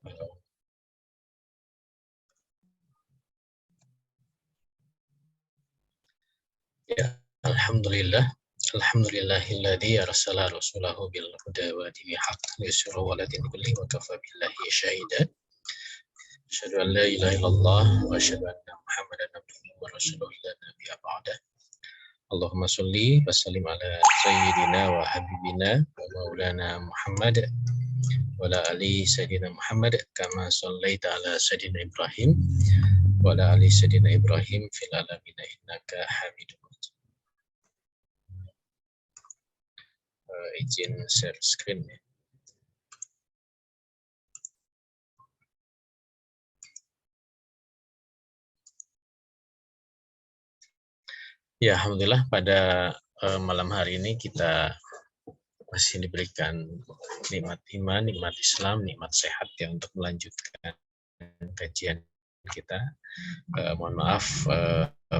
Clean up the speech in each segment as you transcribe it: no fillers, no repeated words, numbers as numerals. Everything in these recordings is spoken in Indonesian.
Ya, alhamdulillah. Alhamdulillahilladzi arsala rasulahu bil huda wa dini haqq liyusirahu 'ala dini kullihi wa kafa billahi shahida. Asyhadu an la ilaha illallah wa asyhadu anna Muhammadan abduhu wa rasuluhu la nabiyya ba'dah. Allahumma sholli wa sallim ala sayyidina wa habibina wa maulana Muhammad wa ala ali sayyidina Muhammad kama shallaita ala sayyidina Ibrahim wa ala ali sayyidina Ibrahim fil alamin innaka Hamidum Majid. Izin share screen ya. Ya, alhamdulillah pada malam hari ini kita masih diberikan nikmat iman, nikmat Islam, nikmat sehat ya untuk melanjutkan kajian kita. Mohon maaf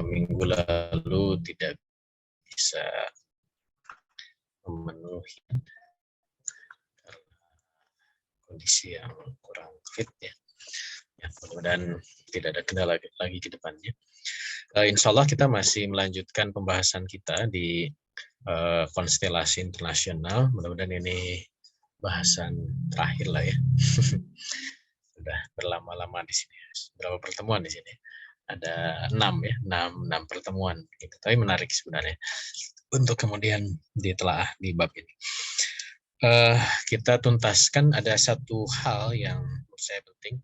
minggu lalu tidak bisa memenuhi karena kondisi yang kurang fit ya. Ya, mudah-mudahan tidak ada kendala lagi ke depannya. Insya Allah kita masih melanjutkan pembahasan kita di konstelasi internasional. Mudah-mudahan ini bahasan terakhir lah ya. Sudah berlama-lama di sini. Berapa pertemuan di sini? Ada 6 ya, 6 pertemuan. Gitu. Tapi menarik sebenarnya untuk kemudian ditelaah di bab ini. Kita tuntaskan ada satu hal yang menurut saya penting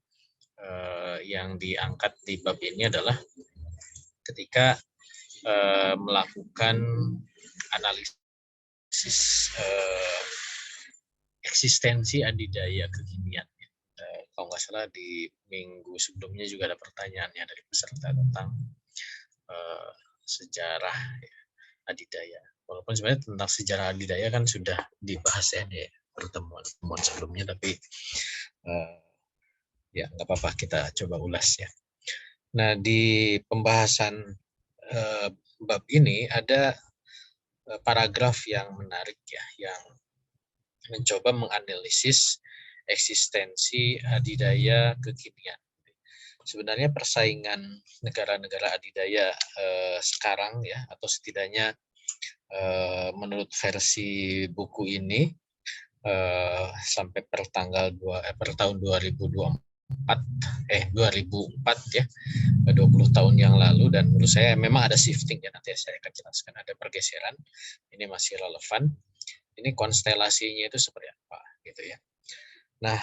yang diangkat di bab ini adalah ketika melakukan analisis eksistensi adidaya kekinian. Kalau nggak salah di minggu sebelumnya juga ada pertanyaannya dari peserta tentang sejarah adidaya. Walaupun sebenarnya tentang sejarah adidaya kan sudah dibahas ya di pertemuan sebelumnya, tapi ya nggak apa-apa kita coba ulas ya. Nah di pembahasan bab ini ada paragraf yang menarik ya, yang mencoba menganalisis eksistensi adidaya kekinian. Sebenarnya persaingan negara-negara adidaya sekarang ya, atau setidaknya menurut versi buku ini sampai per tahun 2004 ya, 20 tahun yang lalu, dan menurut saya memang ada shifting ya, nanti saya akan jelaskan, ada pergeseran, ini masih relevan, ini konstelasinya itu seperti apa gitu ya. Nah,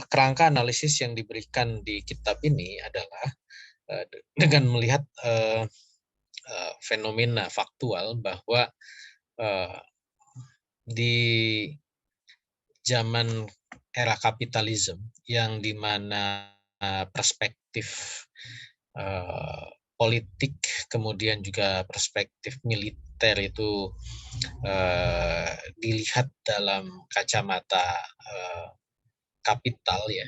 kerangka analisis yang diberikan di kitab ini adalah dengan melihat fenomena faktual bahwa di zaman era kapitalisme yang dimana perspektif politik kemudian juga perspektif militer itu dilihat dalam kacamata kapital ya,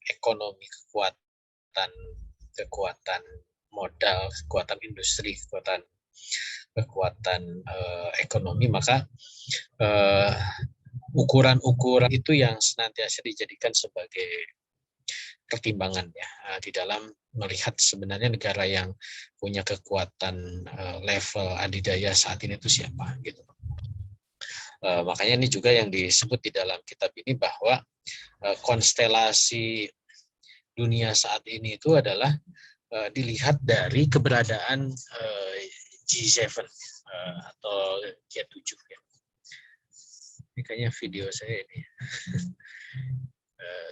ekonomi, kekuatan modal, kekuatan industri, kekuatan ekonomi, maka ukuran-ukuran itu yang senantiasa dijadikan sebagai pertimbangan ya di dalam melihat sebenarnya negara yang punya kekuatan level adidaya saat ini itu siapa gitu. Makanya ini juga yang disebut di dalam kitab ini bahwa konstelasi dunia saat ini itu adalah dilihat dari keberadaan G7 atau G7 ya. Ini kayaknya video saya ini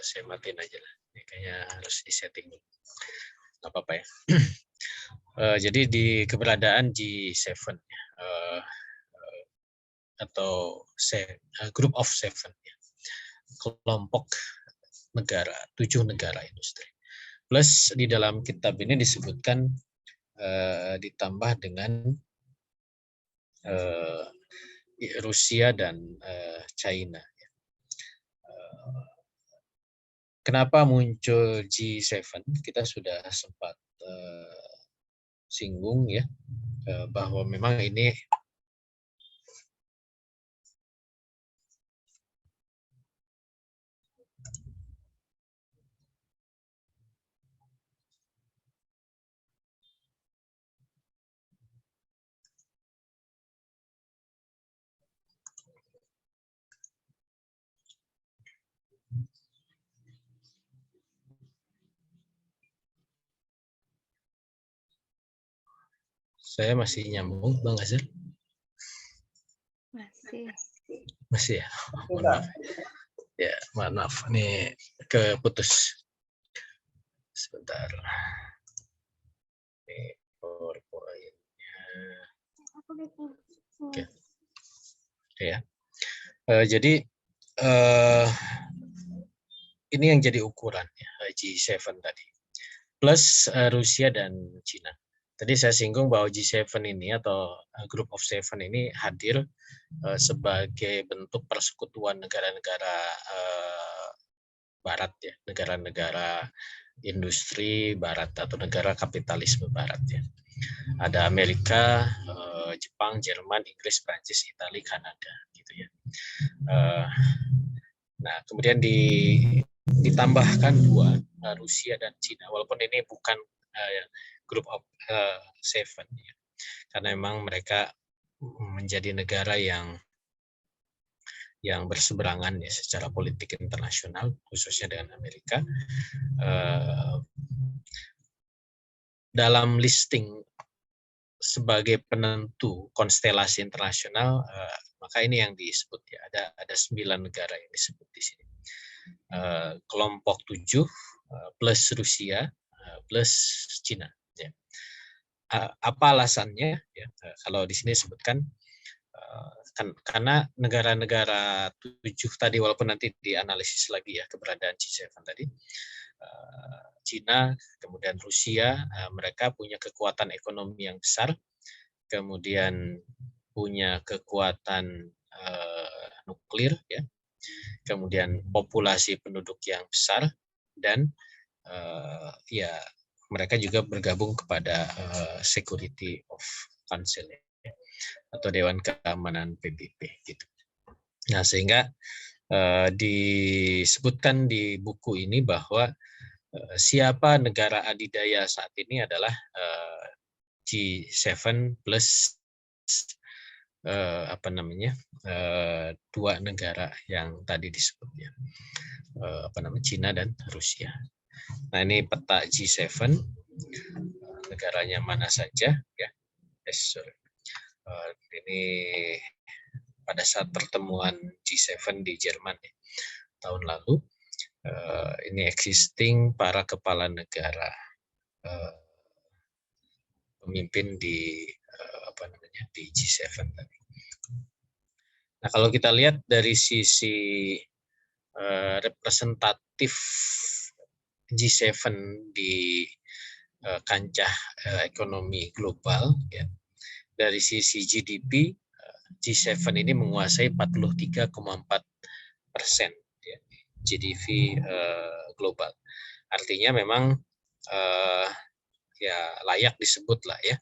saya matiin aja lah. Ini kayaknya harus disetting dulu. Nggak apa-apa ya. Jadi di keberadaan G7 atau Group of Seven ya, kelompok negara, 7 negara industri. Plus di dalam kitab ini disebutkan ditambah dengan Rusia dan China. Kenapa muncul G7? Kita sudah sempat singgung ya, bahwa memang ini Saya masih nyambung, Bang Azhar? Masih ya? Oh, mohon maaf. Ya, maaf. Ini keputus. Sebentar. Ini PowerPoint-nya. Oke. Ya. Jadi ini yang jadi ukuran ya, G7 tadi. Plus Rusia dan Cina. Tadi saya singgung bahwa G7 ini atau Group of Seven ini hadir sebagai bentuk persekutuan negara-negara Barat ya, negara-negara industri Barat atau negara kapitalisme Barat ya. Ada Amerika, Jepang, Jerman, Inggris, Prancis, Italia, Kanada gitu ya. Nah, kemudian ditambahkan dua, Rusia dan Cina, walaupun ini bukan Group of Seven ya. Karena memang mereka menjadi negara yang berseberangan ya secara politik internasional, khususnya dengan Amerika. Dalam listing sebagai penentu konstelasi internasional, maka ini yang disebut ya, ada 9 negara yang disebut di sini. Kelompok 7 plus Rusia plus Cina. Ya. Apa alasannya? Ya, kalau di sini disebutkan karena negara-negara 7 tadi, walaupun nanti dianalisis lagi ya keberadaan G7 tadi, Cina, kemudian Rusia, mereka punya kekuatan ekonomi yang besar, kemudian punya kekuatan nuklir, ya, kemudian populasi penduduk yang besar, dan ya mereka juga bergabung kepada Security of Council atau Dewan Keamanan PBB gitu. Nah, sehingga disebutkan di buku ini bahwa siapa negara adidaya saat ini adalah G7 plus dua negara yang tadi disebutnya, Cina dan Rusia. Nah, ini peta G7, negaranya mana saja ya. Ini pada saat pertemuan G7 di Jerman ya, tahun lalu. Ini existing para kepala negara pemimpin di di G7 tadi. Nah, kalau kita lihat dari sisi representatif G7 di kancah ekonomi global ya, dari sisi GDP G7 ini menguasai 43,4% ya, GDP global. Artinya memang ya layak disebut lah ya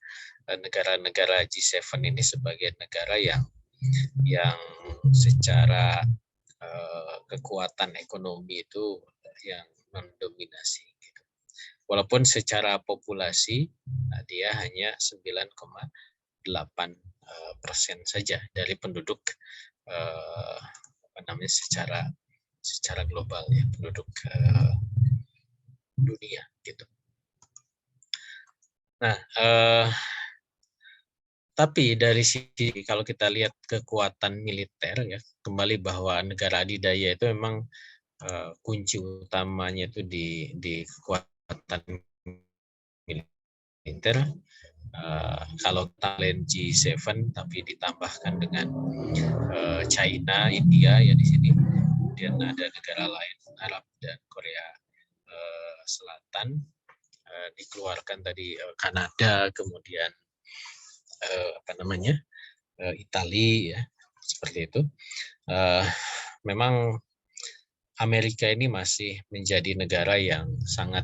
negara-negara G7 ini sebagai negara yang secara kekuatan ekonomi itu yang mendominasi. Gitu. Walaupun secara populasi dia hanya 9,8% saja dari penduduk secara global ya, penduduk dunia gitu. Nah, tapi dari sisi kalau kita lihat kekuatan militer ya, kembali bahwa negara adidaya itu memang kunci utamanya itu di kekuatan militer. Kalau talent G7 tapi ditambahkan dengan China, India ya di sini, kemudian ada negara lain Arab dan Korea Selatan, dikeluarkan tadi Kanada, kemudian Italia ya, seperti itu. Memang Amerika ini masih menjadi negara yang sangat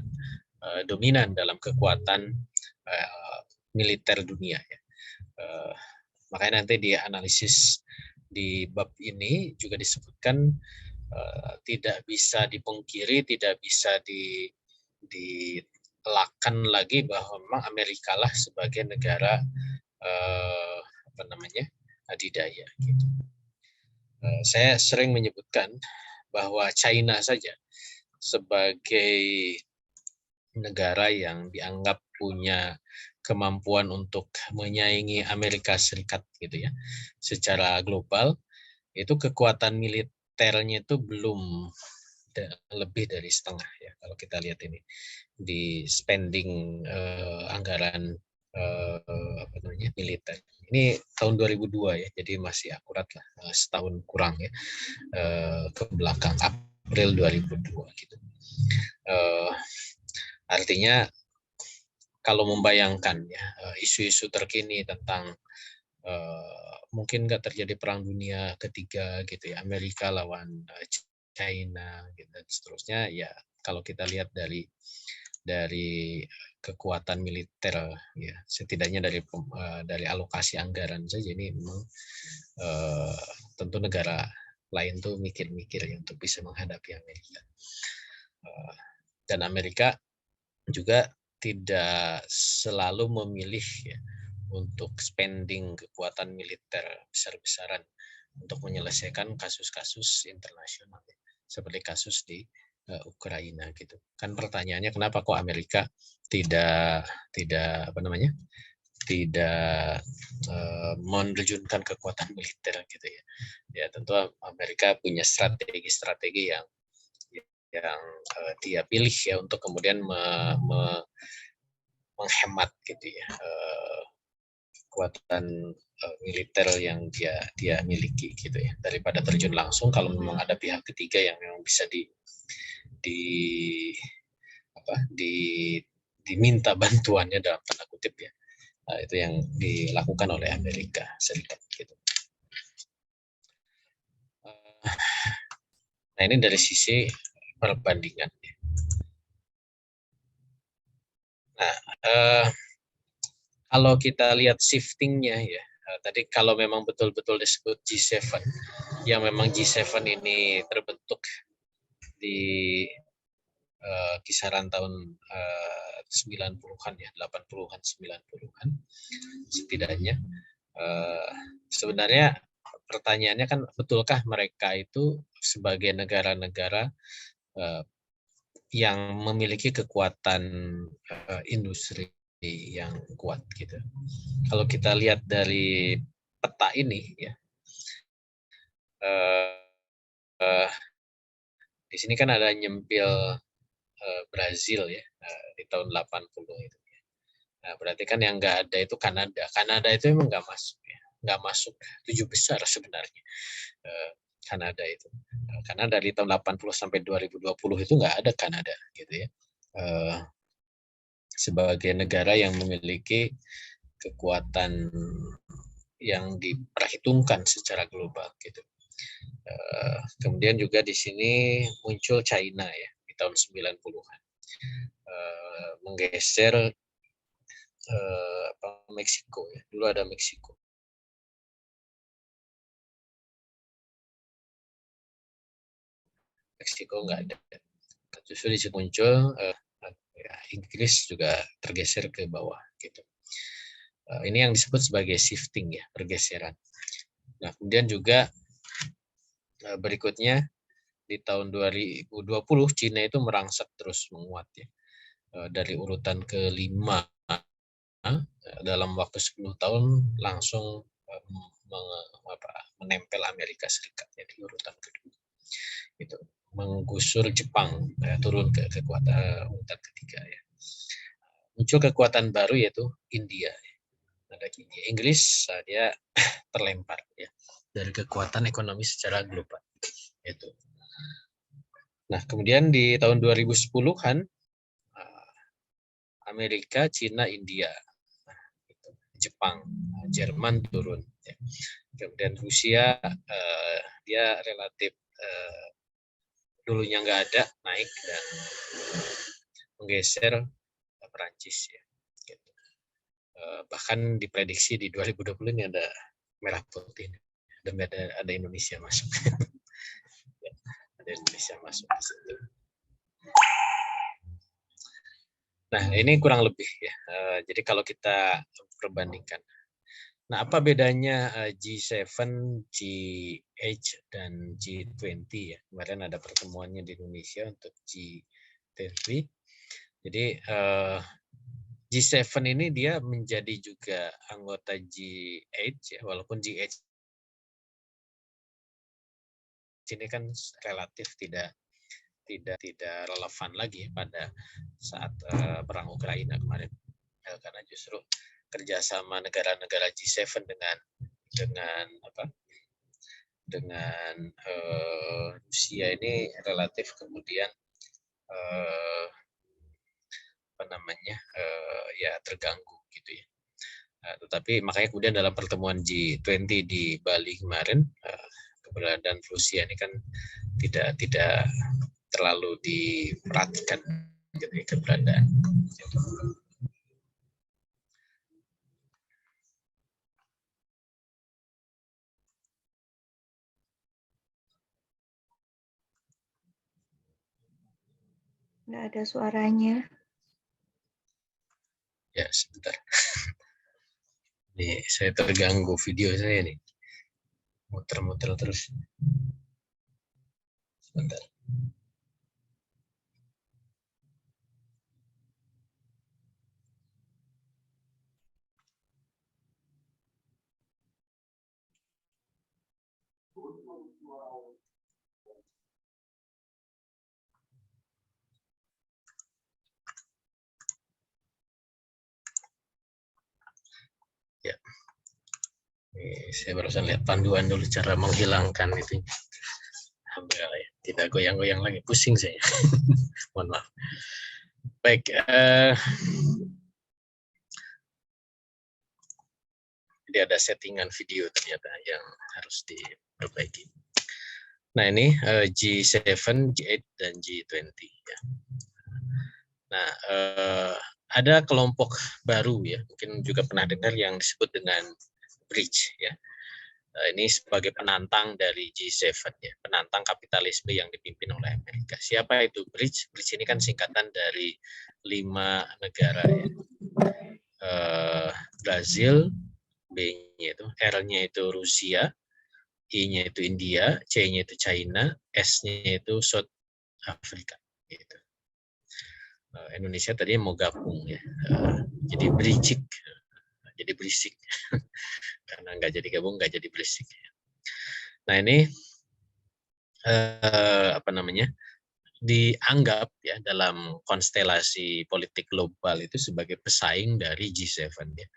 dominan dalam kekuatan militer dunia ya. Makanya nanti di analisis di bab ini juga disebutkan tidak bisa dipungkiri, tidak bisa dielakkan lagi bahwa memang Amerika lah sebagai negara adidaya gitu. Saya sering menyebutkan bahwa China saja sebagai negara yang dianggap punya kemampuan untuk menyaingi Amerika Serikat gitu ya secara global, itu kekuatan militernya itu belum lebih dari setengah ya kalau kita lihat ini di spending anggaran apa namanya militer. Ini tahun 2002 ya, jadi masih akurat lah setahun kurang ya ke belakang, April 2002 gitu. Artinya kalau membayangkan ya isu-isu terkini tentang mungkin nggak terjadi perang dunia ketiga gitu ya, Amerika lawan China gitu, dan seterusnya ya kalau kita lihat dari kekuatan militer ya setidaknya dari alokasi anggaran saja ini memang tentu negara lain tuh mikir-mikir ya untuk bisa menghadapi Amerika. Dan Amerika juga tidak selalu memilih ya, untuk spending kekuatan militer besar-besaran untuk menyelesaikan kasus-kasus internasional ya, seperti kasus di Ukraina gitu. Kan pertanyaannya kenapa kok Amerika tidak apa namanya? Tidak menerjunkan kekuatan militer gitu ya. Ya tentu Amerika punya strategi-strategi yang dia pilih ya untuk kemudian menghemat gitu ya kekuatan militer yang dia miliki gitu ya, daripada terjun langsung kalau memang ada pihak ketiga yang memang bisa di apa diminta bantuannya dalam tanda kutip ya. Nah, itu yang dilakukan oleh Amerika Serikat gitu. Nah, ini dari sisi perbandingan. Nah, kalau kita lihat shiftingnya ya, tadi kalau memang betul-betul disebut G7, yang memang G7 ini terbentuk di kisaran tahun 90-an ya, 80-an, 90-an setidaknya. Sebenarnya pertanyaannya kan betulkah mereka itu sebagai negara-negara yang memiliki kekuatan industri yang kuat gitu. Kalau kita lihat dari peta ini ya, di sini kan ada nyempil Brazil ya di tahun 80 itu. Nah, berarti kan yang nggak ada itu Kanada. Kanada itu emang nggak masuk ya, nggak masuk 7 besar sebenarnya. Kanada itu. Karena dari tahun 80 sampai 2020 itu nggak ada Kanada gitu ya. Sebagai negara yang memiliki kekuatan yang diperhitungkan secara global gitu. Kemudian juga di sini muncul China ya di tahun 90-an. Menggeser Meksiko ya. Dulu ada Meksiko. Meksiko nggak ada. Justru di sini muncul ya, Inggris juga tergeser ke bawah gitu. Ini yang disebut sebagai shifting ya, pergeseran. Nah, kemudian juga berikutnya di tahun 2020 Cina itu merangsek terus menguat ya. Dari urutan ke-5 dalam waktu 10 tahun langsung menempel Amerika Serikat ya, di urutan kedua. Itu menggusur Jepang turun ke kekuatan urutan ketiga ya. Muncul kekuatan baru yaitu India. Ada India. Inggris dia terlempar ya dari kekuatan ekonomi secara global itu. Nah, kemudian di tahun 2010-an Amerika, Cina, India, Jepang, Jerman turun. Ya. Kemudian Rusia dia relatif dulunya nggak ada, naik dan menggeser Perancis ya. Gitu. Bahkan diprediksi di 2020 ini ada merah putih, dan ada Indonesia masuk. Ada Indonesia masuk ke situ. Nah, ini kurang lebih ya. Jadi kalau kita perbandingkan. Nah, apa bedanya G7, G8, dan G20 ya? Kemarin ada pertemuannya di Indonesia untuk G20. Jadi G7 ini dia menjadi juga anggota G8 ya, walaupun G8 ini kan relatif tidak relevan lagi pada saat perang Ukraina kemarin, karena justru kerjasama negara-negara G7 dengan Rusia ini relatif kemudian ya terganggu gitu ya. Tetapi makanya kemudian dalam pertemuan G20 di Bali kemarin, keberadaan Rusia ini kan tidak terlalu diperhatikan gitu ya, keberadaan. Nggak ada suaranya. Ya, sebentar. Nih, saya terganggu video saya nih. Muter-muter terus. Sebentar. Ya. Nih, saya barusan lihat panduan dulu cara menghilangkan itu. Alhamdulillah ya. Tidak goyang-goyang lagi. Pusing saya. Mohon maaf. Baik. Jadi ada settingan video ternyata yang harus diperbaiki. Nah ini G7, G8, dan G20. Ya. Nah ada kelompok baru ya, mungkin juga pernah dengar yang disebut dengan BRICS ya. Ini sebagai penantang dari G7 ya, penantang kapitalisme yang dipimpin oleh Amerika. Siapa itu BRICS? BRICS ini kan singkatan dari 5 negara ya. Brazil, B-nya itu, R-nya itu Rusia, I-nya itu India, C-nya itu China, S-nya itu South Africa. Gitu. Indonesia tadi mau gabung ya, jadi berisik, karena nggak jadi gabung nggak jadi berisik. Nah ini dianggap ya dalam konstelasi politik global itu sebagai pesaing dari G7 ya.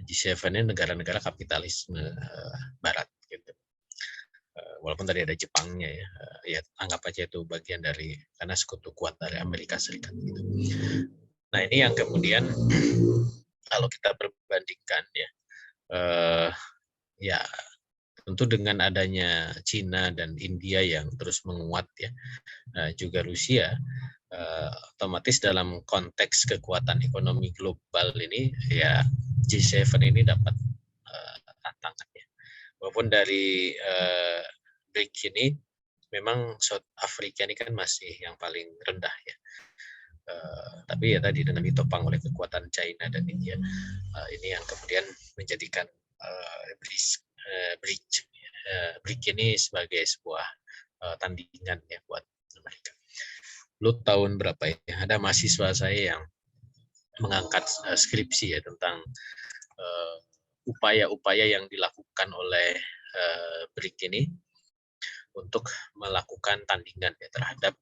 G7 ini negara-negara kapitalisme Barat gitu. Walaupun tadi ada Jepangnya ya anggap aja itu bagian dari karena sekutu kuat dari Amerika Serikat gitu. Nah ini yang kemudian kalau kita perbandingkan ya tentu dengan adanya Cina dan India yang terus menguat ya, juga Rusia, otomatis dalam konteks kekuatan ekonomi global ini ya G7 ini dapat tantangan ya. Walaupun dari BRICS ini memang South Africa ini kan masih yang paling rendah ya. Tapi ya tadi dengan ditopang oleh kekuatan China dan India, ini yang kemudian menjadikan BRICS ini sebagai sebuah tandingan ya buat mereka. Lu tahun berapa ya? Ada mahasiswa saya yang mengangkat skripsi ya tentang upaya-upaya yang dilakukan oleh BRICS ini untuk melakukan tandingan ya terhadap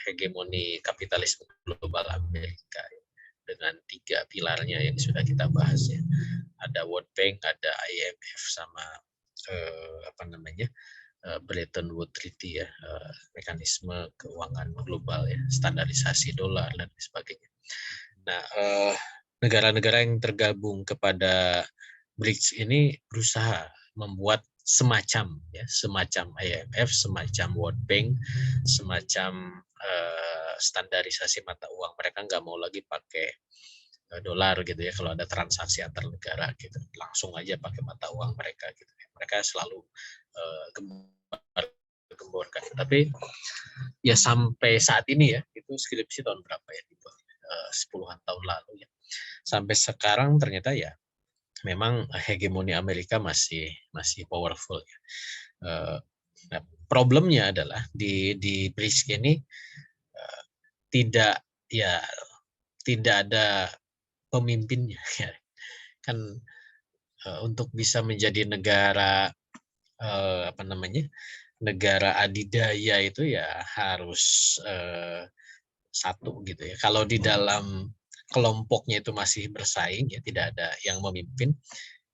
hegemoni kapitalisme global Amerika ya, dengan 3 pilarnya yang sudah kita bahas ya. Ada World Bank, ada IMF sama Bretton Woods Treaty ya, mekanisme keuangan global ya, standarisasi dolar dan sebagainya. Nah, negara-negara yang tergabung kepada BRICS ini berusaha membuat semacam IMF, semacam World Bank, semacam standarisasi mata uang. Mereka nggak mau lagi pakai dolar gitu ya kalau ada transaksi antar negara gitu, langsung aja pakai mata uang mereka gitu. Mereka selalu gemborkan. Tapi ya sampai saat ini ya, itu skripsi tahun berapa ya, 10-an tahun lalu ya. Sampai sekarang ternyata ya memang hegemoni Amerika masih powerful ya. Nah, problemnya adalah di BRICS ini tidak tidak ada pemimpinnya. Ya. Kan untuk bisa menjadi negara apa namanya, negara adidaya itu ya harus satu gitu ya. Kalau di dalam kelompoknya itu masih bersaing ya, tidak ada yang memimpin,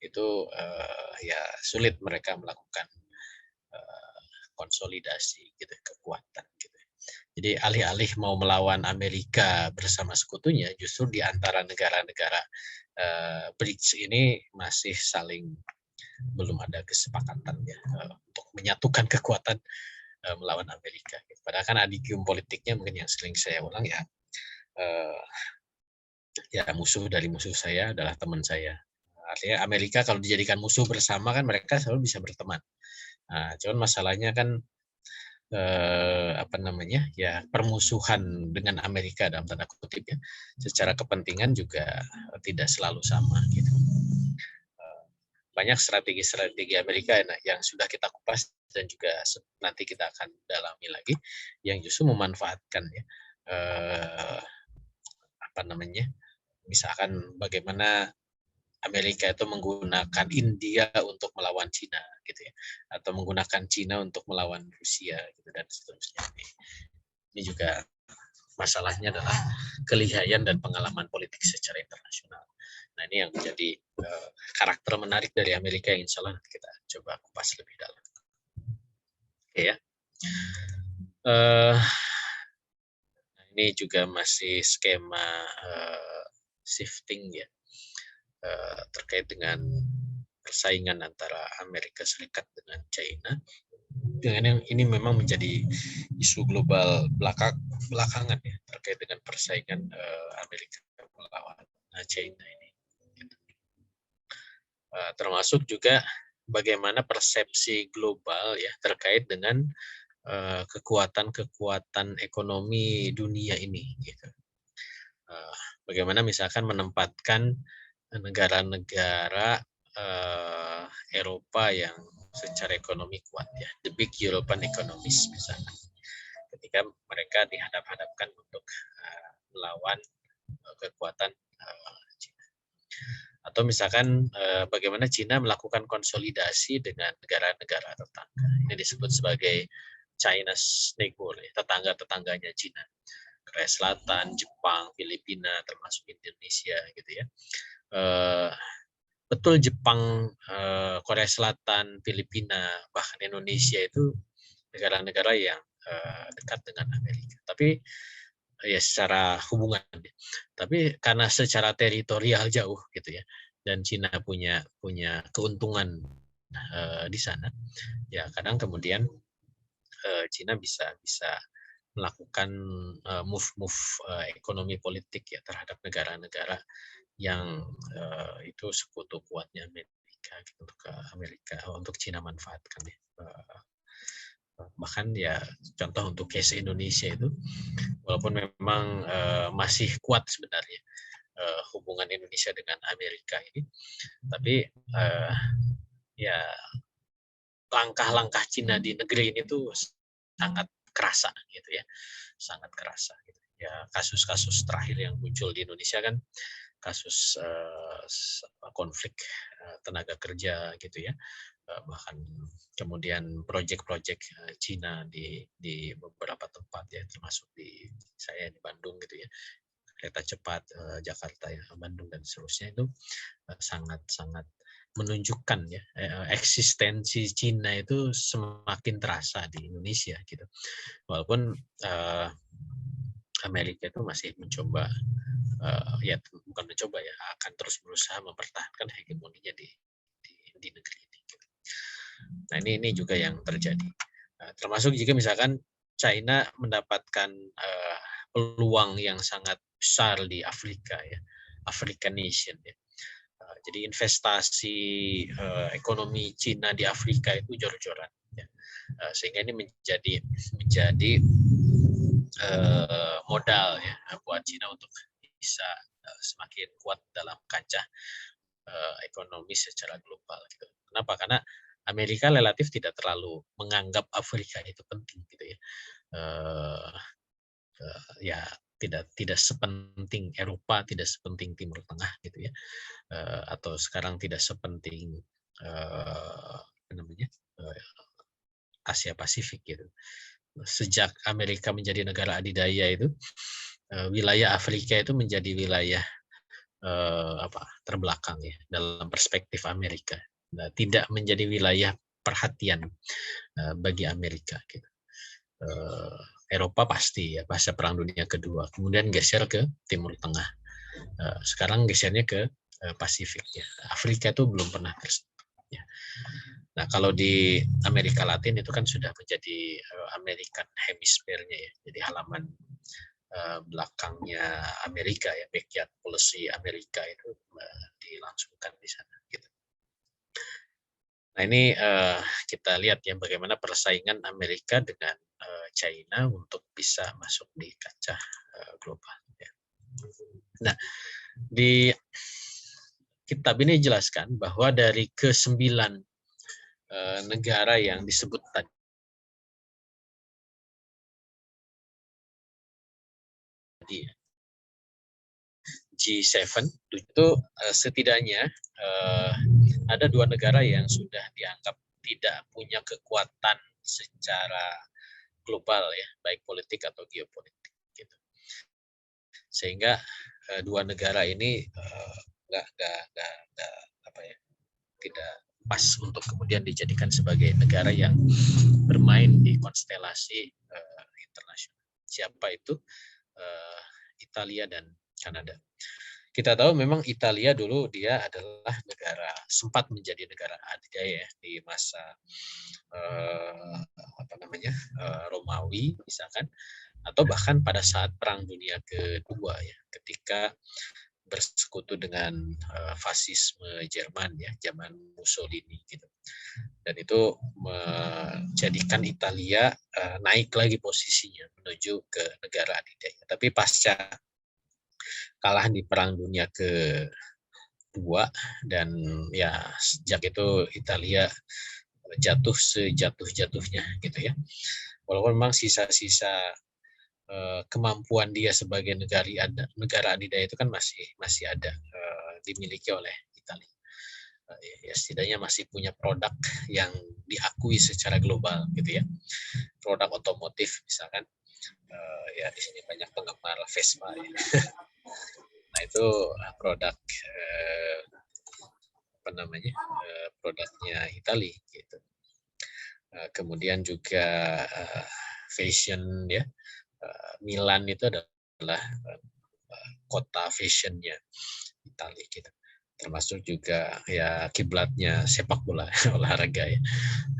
itu ya sulit mereka melakukan konsolidasi gitu, kekuatan gitu. Jadi alih-alih mau melawan Amerika bersama sekutunya, justru di antara negara-negara BRICS ini masih saling belum ada kesepakatan ya untuk menyatukan kekuatan melawan Amerika. Padahal kan adigium politiknya mungkin yang sering saya ulang ya, ya musuh dari musuh saya adalah teman saya. Artinya Amerika kalau dijadikan musuh bersama kan mereka selalu bisa berteman. Nah, cuman masalahnya kan apa namanya ya, permusuhan dengan Amerika dalam tanda kutip ya, secara kepentingan juga tidak selalu sama gitu. Banyak strategi-strategi Amerika yang sudah kita kupas dan juga nanti kita akan dalami lagi, yang justru memanfaatkan ya apa namanya, misalkan bagaimana Amerika itu menggunakan India untuk melawan Cina gitu ya, atau menggunakan Cina untuk melawan Rusia gitu dan seterusnya. Ini juga masalahnya adalah kelihayan dan pengalaman politik secara internasional. Nah, ini yang menjadi karakter menarik dari Amerika yang insya Allah nanti kita coba kupas lebih dalam. Oke ya. Ini juga masih skema shifting ya, terkait dengan persaingan antara Amerika Serikat dengan China. Dengan yang ini memang menjadi isu global belakangan ya, terkait dengan persaingan Amerika melawan China ini. Termasuk juga bagaimana persepsi global ya terkait dengan kekuatan-kekuatan ekonomi dunia ini. Gitu. Bagaimana misalkan menempatkan negara-negara Eropa yang secara ekonomi kuat ya, the big European economies misalnya, ketika mereka dihadap-hadapkan untuk melawan kekuatan China. Atau misalkan bagaimana China melakukan konsolidasi dengan negara-negara tetangga. Ini disebut sebagai China's neighbor, tetangga-tetangganya China. Korea Selatan, Jepang, Filipina, termasuk Indonesia gitu ya. Betul Jepang, Korea Selatan, Filipina, bahkan Indonesia itu negara-negara yang dekat dengan Amerika. Tapi ya secara hubungan. Tapi karena secara teritorial jauh gitu ya, dan Cina punya keuntungan di sana, ya kadang kemudian Cina bisa melakukan move ekonomi politik ya terhadap negara-negara yang itu sekutu kuatnya Amerika gitu, untuk Cina manfaatkan ya. Bahkan ya contoh untuk case Indonesia itu walaupun memang masih kuat sebenarnya hubungan Indonesia dengan Amerika ini, tapi ya langkah-langkah Cina di negeri ini tuh sangat kerasa gitu ya, sangat kerasa gitu. Ya kasus-kasus terakhir yang muncul di Indonesia kan kasus konflik tenaga kerja gitu ya, bahkan kemudian proyek-proyek Cina di beberapa tempat ya, termasuk di saya di Bandung gitu ya, kereta cepat Jakarta ya Bandung dan seterusnya, itu sangat menunjukkan ya eksistensi Cina itu semakin terasa di Indonesia gitu, walaupun Amerika itu masih mencoba ya bukan mencoba ya, akan terus berusaha mempertahankan hegemoninya di negeri ini. Nah ini juga yang terjadi. Termasuk jika misalkan China mendapatkan peluang yang sangat besar di Afrika ya, African nation ya. Jadi investasi ekonomi Cina di Afrika itu jor-joran ya. Sehingga ini menjadi modal ya buat Cina untuk bisa semakin kuat dalam kancah ekonomi secara global gitu. Kenapa? Karena Amerika relatif tidak terlalu menganggap Afrika itu penting gitu ya. Ya tidak sepenting Eropa, tidak sepenting Timur Tengah gitu ya, atau sekarang tidak sepenting apa namanya Asia Pasifik gitu. Sejak Amerika menjadi negara adidaya itu, wilayah Afrika itu menjadi wilayah terbelakang ya dalam perspektif Amerika. Nah, tidak menjadi wilayah perhatian bagi Amerika. Gitu. Eropa pasti ya pasca Perang Dunia Kedua, kemudian geser ke Timur Tengah. Sekarang gesernya ke Pasifik ya. Afrika itu belum pernah tersentuh. Ya. Nah, kalau di Amerika Latin itu kan sudah menjadi American Hemisphere-nya ya, jadi halaman belakangnya Amerika ya, backyard policy Amerika itu dilangsungkan di sana. Gitu. Nah ini kita lihat ya bagaimana persaingan Amerika dengan China untuk bisa masuk di kancah global. Ya. Nah di kitab ini jelaskan bahwa dari ke-9 negara yang disebut tadi G7 itu setidaknya ada 2 negara yang sudah dianggap tidak punya kekuatan secara global ya, baik politik atau geopolitik gitu. Sehingga 2 negara ini nggak apa ya, tidak pas untuk kemudian dijadikan sebagai negara yang bermain di konstelasi internasional. Siapa itu? Italia dan Kanada. Kita tahu memang Italia dulu dia adalah sempat menjadi negara adidaya di masa Romawi misalkan, atau bahkan pada saat Perang Dunia Kedua ya, ketika bersekutu dengan fasisme Jerman ya, zaman Mussolini gitu. Dan itu menjadikan Italia naik lagi posisinya menuju ke negara adidaya. Tapi pasca kalah di Perang Dunia Kedua dan ya sejak itu Italia jatuh sejatuh-jatuhnya gitu ya. Walaupun memang sisa-sisa kemampuan dia sebagai negara adidaya itu kan masih ada dimiliki oleh Italia. Ya setidaknya masih punya produk yang diakui secara global gitu ya. Produk otomotif misalkan ya di sini banyak penggemar Vespa ya. Nah itu produk produknya Italia gitu. Kemudian juga fashion ya, Milan itu adalah kota fashionnya Italia gitu. Termasuk juga ya kiblatnya sepak bola olahraga ya,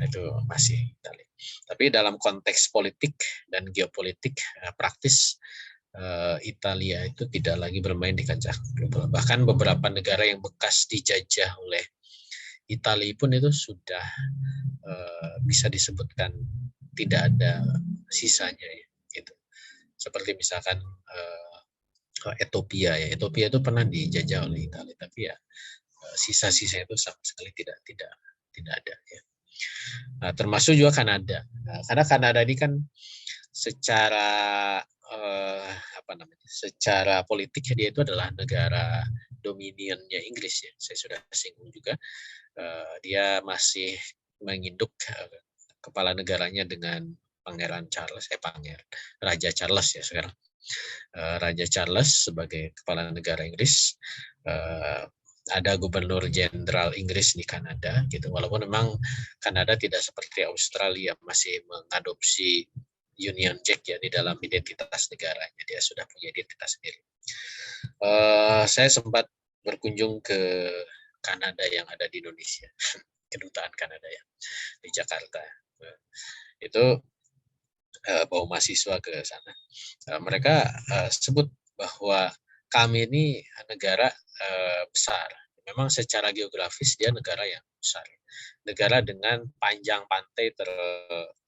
itu masih Italia. Tapi dalam konteks politik dan geopolitik praktis Italia itu tidak lagi bermain di kancah global. Bahkan beberapa negara yang bekas dijajah oleh Italia pun itu sudah bisa disebutkan tidak ada sisanya ya, gitu. Seperti misalkan Ethiopia ya. Ethiopia itu pernah dijajah oleh Italia, tapi ya sisa-sisa itu sama sekali tidak ada ya. Nah, termasuk juga Kanada. Nah, karena Kanada ini kan secara secara politik dia itu adalah negara dominionnya Inggris ya. Saya sudah singgung juga. Dia masih menginduk kepala negaranya dengan Pangeran Charles, Raja Charles ya sekarang. Raja Charles sebagai kepala negara Inggris, ada gubernur jenderal Inggris di Kanada gitu. Walaupun memang Kanada tidak seperti Australia masih mengadopsi Union Jack ya di dalam identitas negaranya, dia sudah punya identitas sendiri. Saya sempat berkunjung ke Kanada yang ada di Indonesia, kedutaan Kanada ya di Jakarta. Itu bawa mahasiswa ke sana. Mereka sebut bahwa kami ini negara besar. Memang secara geografis dia negara yang besar. Negara dengan panjang pantai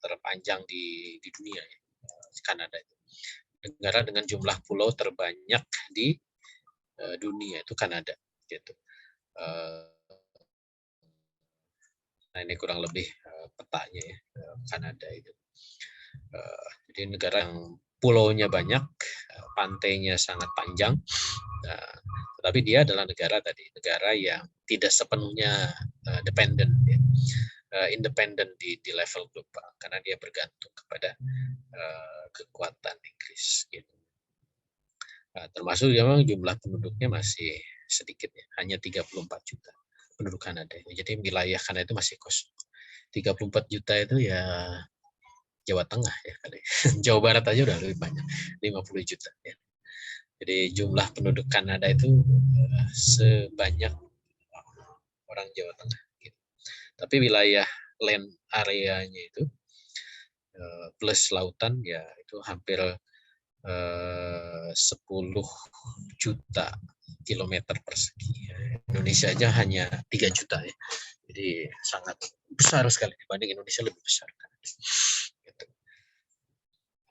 terpanjang di dunia ya, Kanada itu. Negara dengan jumlah pulau terbanyak di dunia itu Kanada gitu. Nah ini kurang lebih petanya ya Kanada itu. Jadi negara yang pulaunya banyak, pantainya sangat panjang, tetapi dia adalah negara yang tidak sepenuhnya dependent, ya, independen di level global, karena dia bergantung kepada kekuatan Inggris. Gitu. Termasuk memang jumlah penduduknya masih sedikit, ya, hanya 34 juta penduduk Kanada. Jadi wilayah Kanada itu masih kosong. 34 juta itu ya Jawa Tengah ya kali. Jawa Barat aja udah lebih banyak, 50 juta. Ya. Jadi jumlah penduduk Kanada itu sebanyak orang Jawa Tengah. Gitu. Tapi wilayah land areanya itu plus lautan ya itu hampir 10 juta kilometer persegi. Indonesia aja hanya 3 juta ya. Jadi sangat besar sekali dibanding Indonesia lebih besar. Gitu.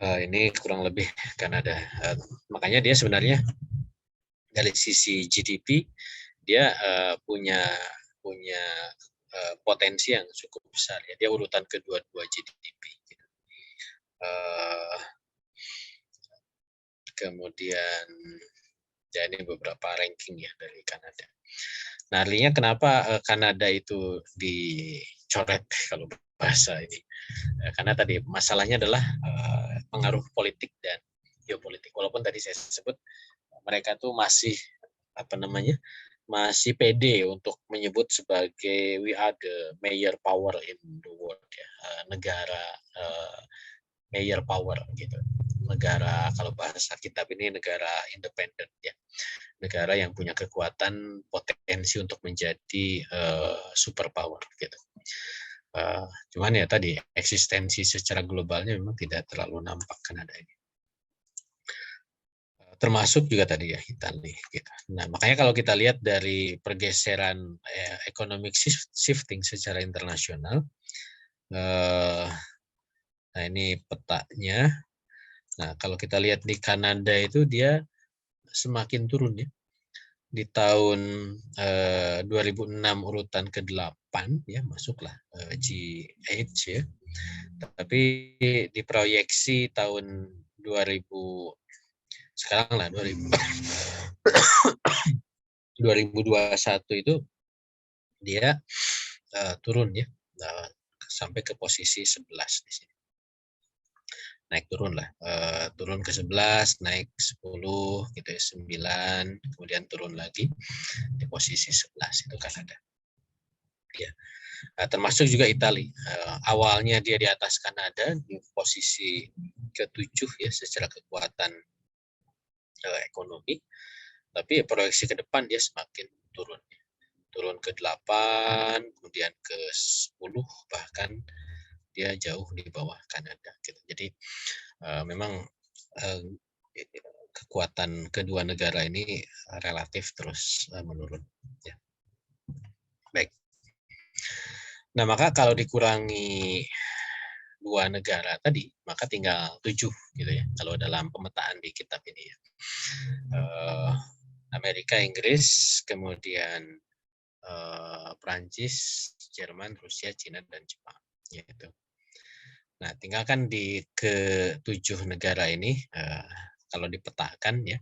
Ini kurang lebih Kanada. Makanya dia sebenarnya dari sisi GDP dia punya potensi yang cukup besar ya. Dia urutan kedua GDP. Gitu. Kemudian ya ini beberapa ranking ya dari Kanada. Nah, artinya kenapa Kanada itu dicoret kalau bahasa ini? Karena tadi masalahnya adalah pengaruh politik dan geopolitik. Walaupun tadi saya sebut mereka tuh masih masih pede untuk menyebut sebagai we are the major power in the world, ya, negara major power gitu. Negara kalau bahasa kitab ini negara independen ya. Negara yang punya kekuatan potensi untuk menjadi superpower gitu. Cuman ya tadi eksistensi secara globalnya memang tidak terlalu nampak Kanada ini. Termasuk juga tadi ya Italia gitu. Nah, makanya kalau kita lihat dari pergeseran economic shifting secara internasional, nah ini petanya. Nah, kalau kita lihat di Kanada itu dia semakin turun ya. Di tahun 2006 urutan ke-8 ya masuklah G8 ya. Tapi diproyeksi tahun 2000 sekarang lah 2021 itu dia turun ya sampai ke posisi 11 di sini. Naik turun lah, turun ke 11, naik 10 gitu ya, 9, kemudian turun lagi di posisi 11 itu Kanada. Ya. Termasuk juga Italia. Awalnya dia di atas Kanada di posisi ke-7 ya secara kekuatan ekonomi, tapi proyeksi ke depan dia semakin turun. Turun ke 8, kemudian ke 10, bahkan dia jauh di bawah Kanada. Gitu. Jadi memang kekuatan kedua negara ini relatif terus menurun. Ya. Baik. Nah, maka kalau dikurangi 2 negara tadi, maka tinggal 7 gitu ya. Kalau dalam pemetaan di kitab ini ya. Amerika, Inggris, kemudian Prancis, Jerman, Rusia, Cina, dan Jepang. Gitu. Nah, tinggalkan di ke-7 negara ini, kalau dipetakan ya,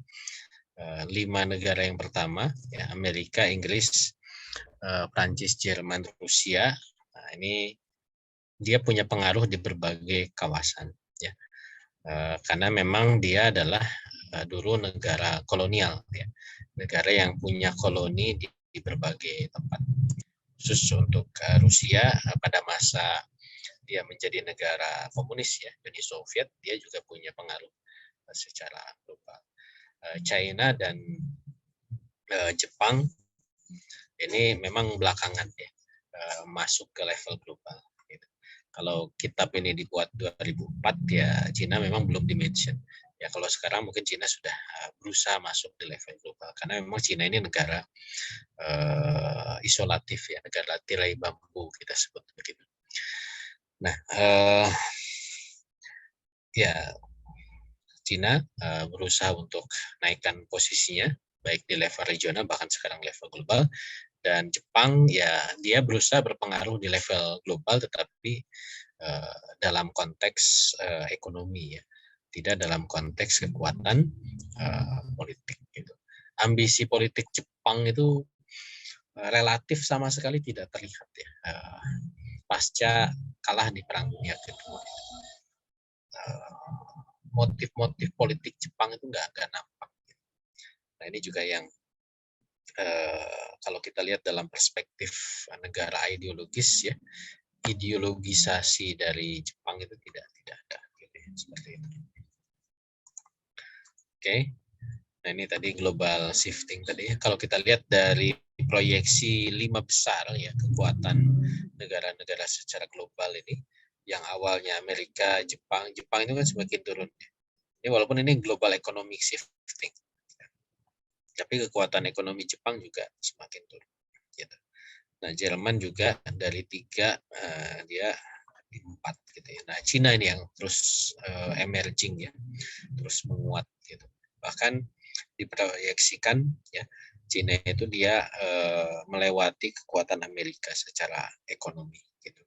5 negara yang pertama, ya, Amerika, Inggris, Prancis, Jerman, Rusia, nah, ini dia punya pengaruh di berbagai kawasan. Ya. Karena memang dia adalah dulu negara kolonial, ya. Negara yang punya koloni di berbagai tempat. Khusus untuk Rusia pada masa dia menjadi negara komunis ya, Uni Soviet, dia juga punya pengaruh secara global. China dan Jepang ini memang belakangan ya masuk ke level global. Gitu. Kalau kitab ini dibuat 2004 ya China memang belum dimention. Ya kalau sekarang mungkin China sudah berusaha masuk di level global karena memang China ini negara isolatif ya, negara tirai bambu kita sebut begitu. Nah, ya China berusaha untuk naikkan posisinya baik di level regional bahkan sekarang level global, dan Jepang ya dia berusaha berpengaruh di level global tetapi dalam konteks ekonomi ya, tidak dalam konteks kekuatan politik. Gitu. Ambisi politik Jepang itu relatif sama sekali tidak terlihat ya pasca kalah di Perang Dunia Kedua. Motif-motif politik Jepang itu nggak nampak. Nah ini juga yang kalau kita lihat dalam perspektif negara ideologis ya, ideologisasi dari Jepang itu tidak ada gitu ya, seperti itu. Oke. Nah ini tadi global shifting tadi ya. Kalau kita lihat dari proyeksi 5 besar ya kekuatan negara-negara secara global ini, yang awalnya Amerika, Jepang itu kan semakin turun. Ini walaupun ini global economic shifting, tapi kekuatan ekonomi Jepang juga semakin turun. Gitu. Nah Jerman juga dari 3 dia 4 gitu ya. Nah Cina ini yang terus emerging ya, terus menguat gitu. Bahkan diproyeksikan ya Cina itu dia melewati kekuatan Amerika secara ekonomi gitu.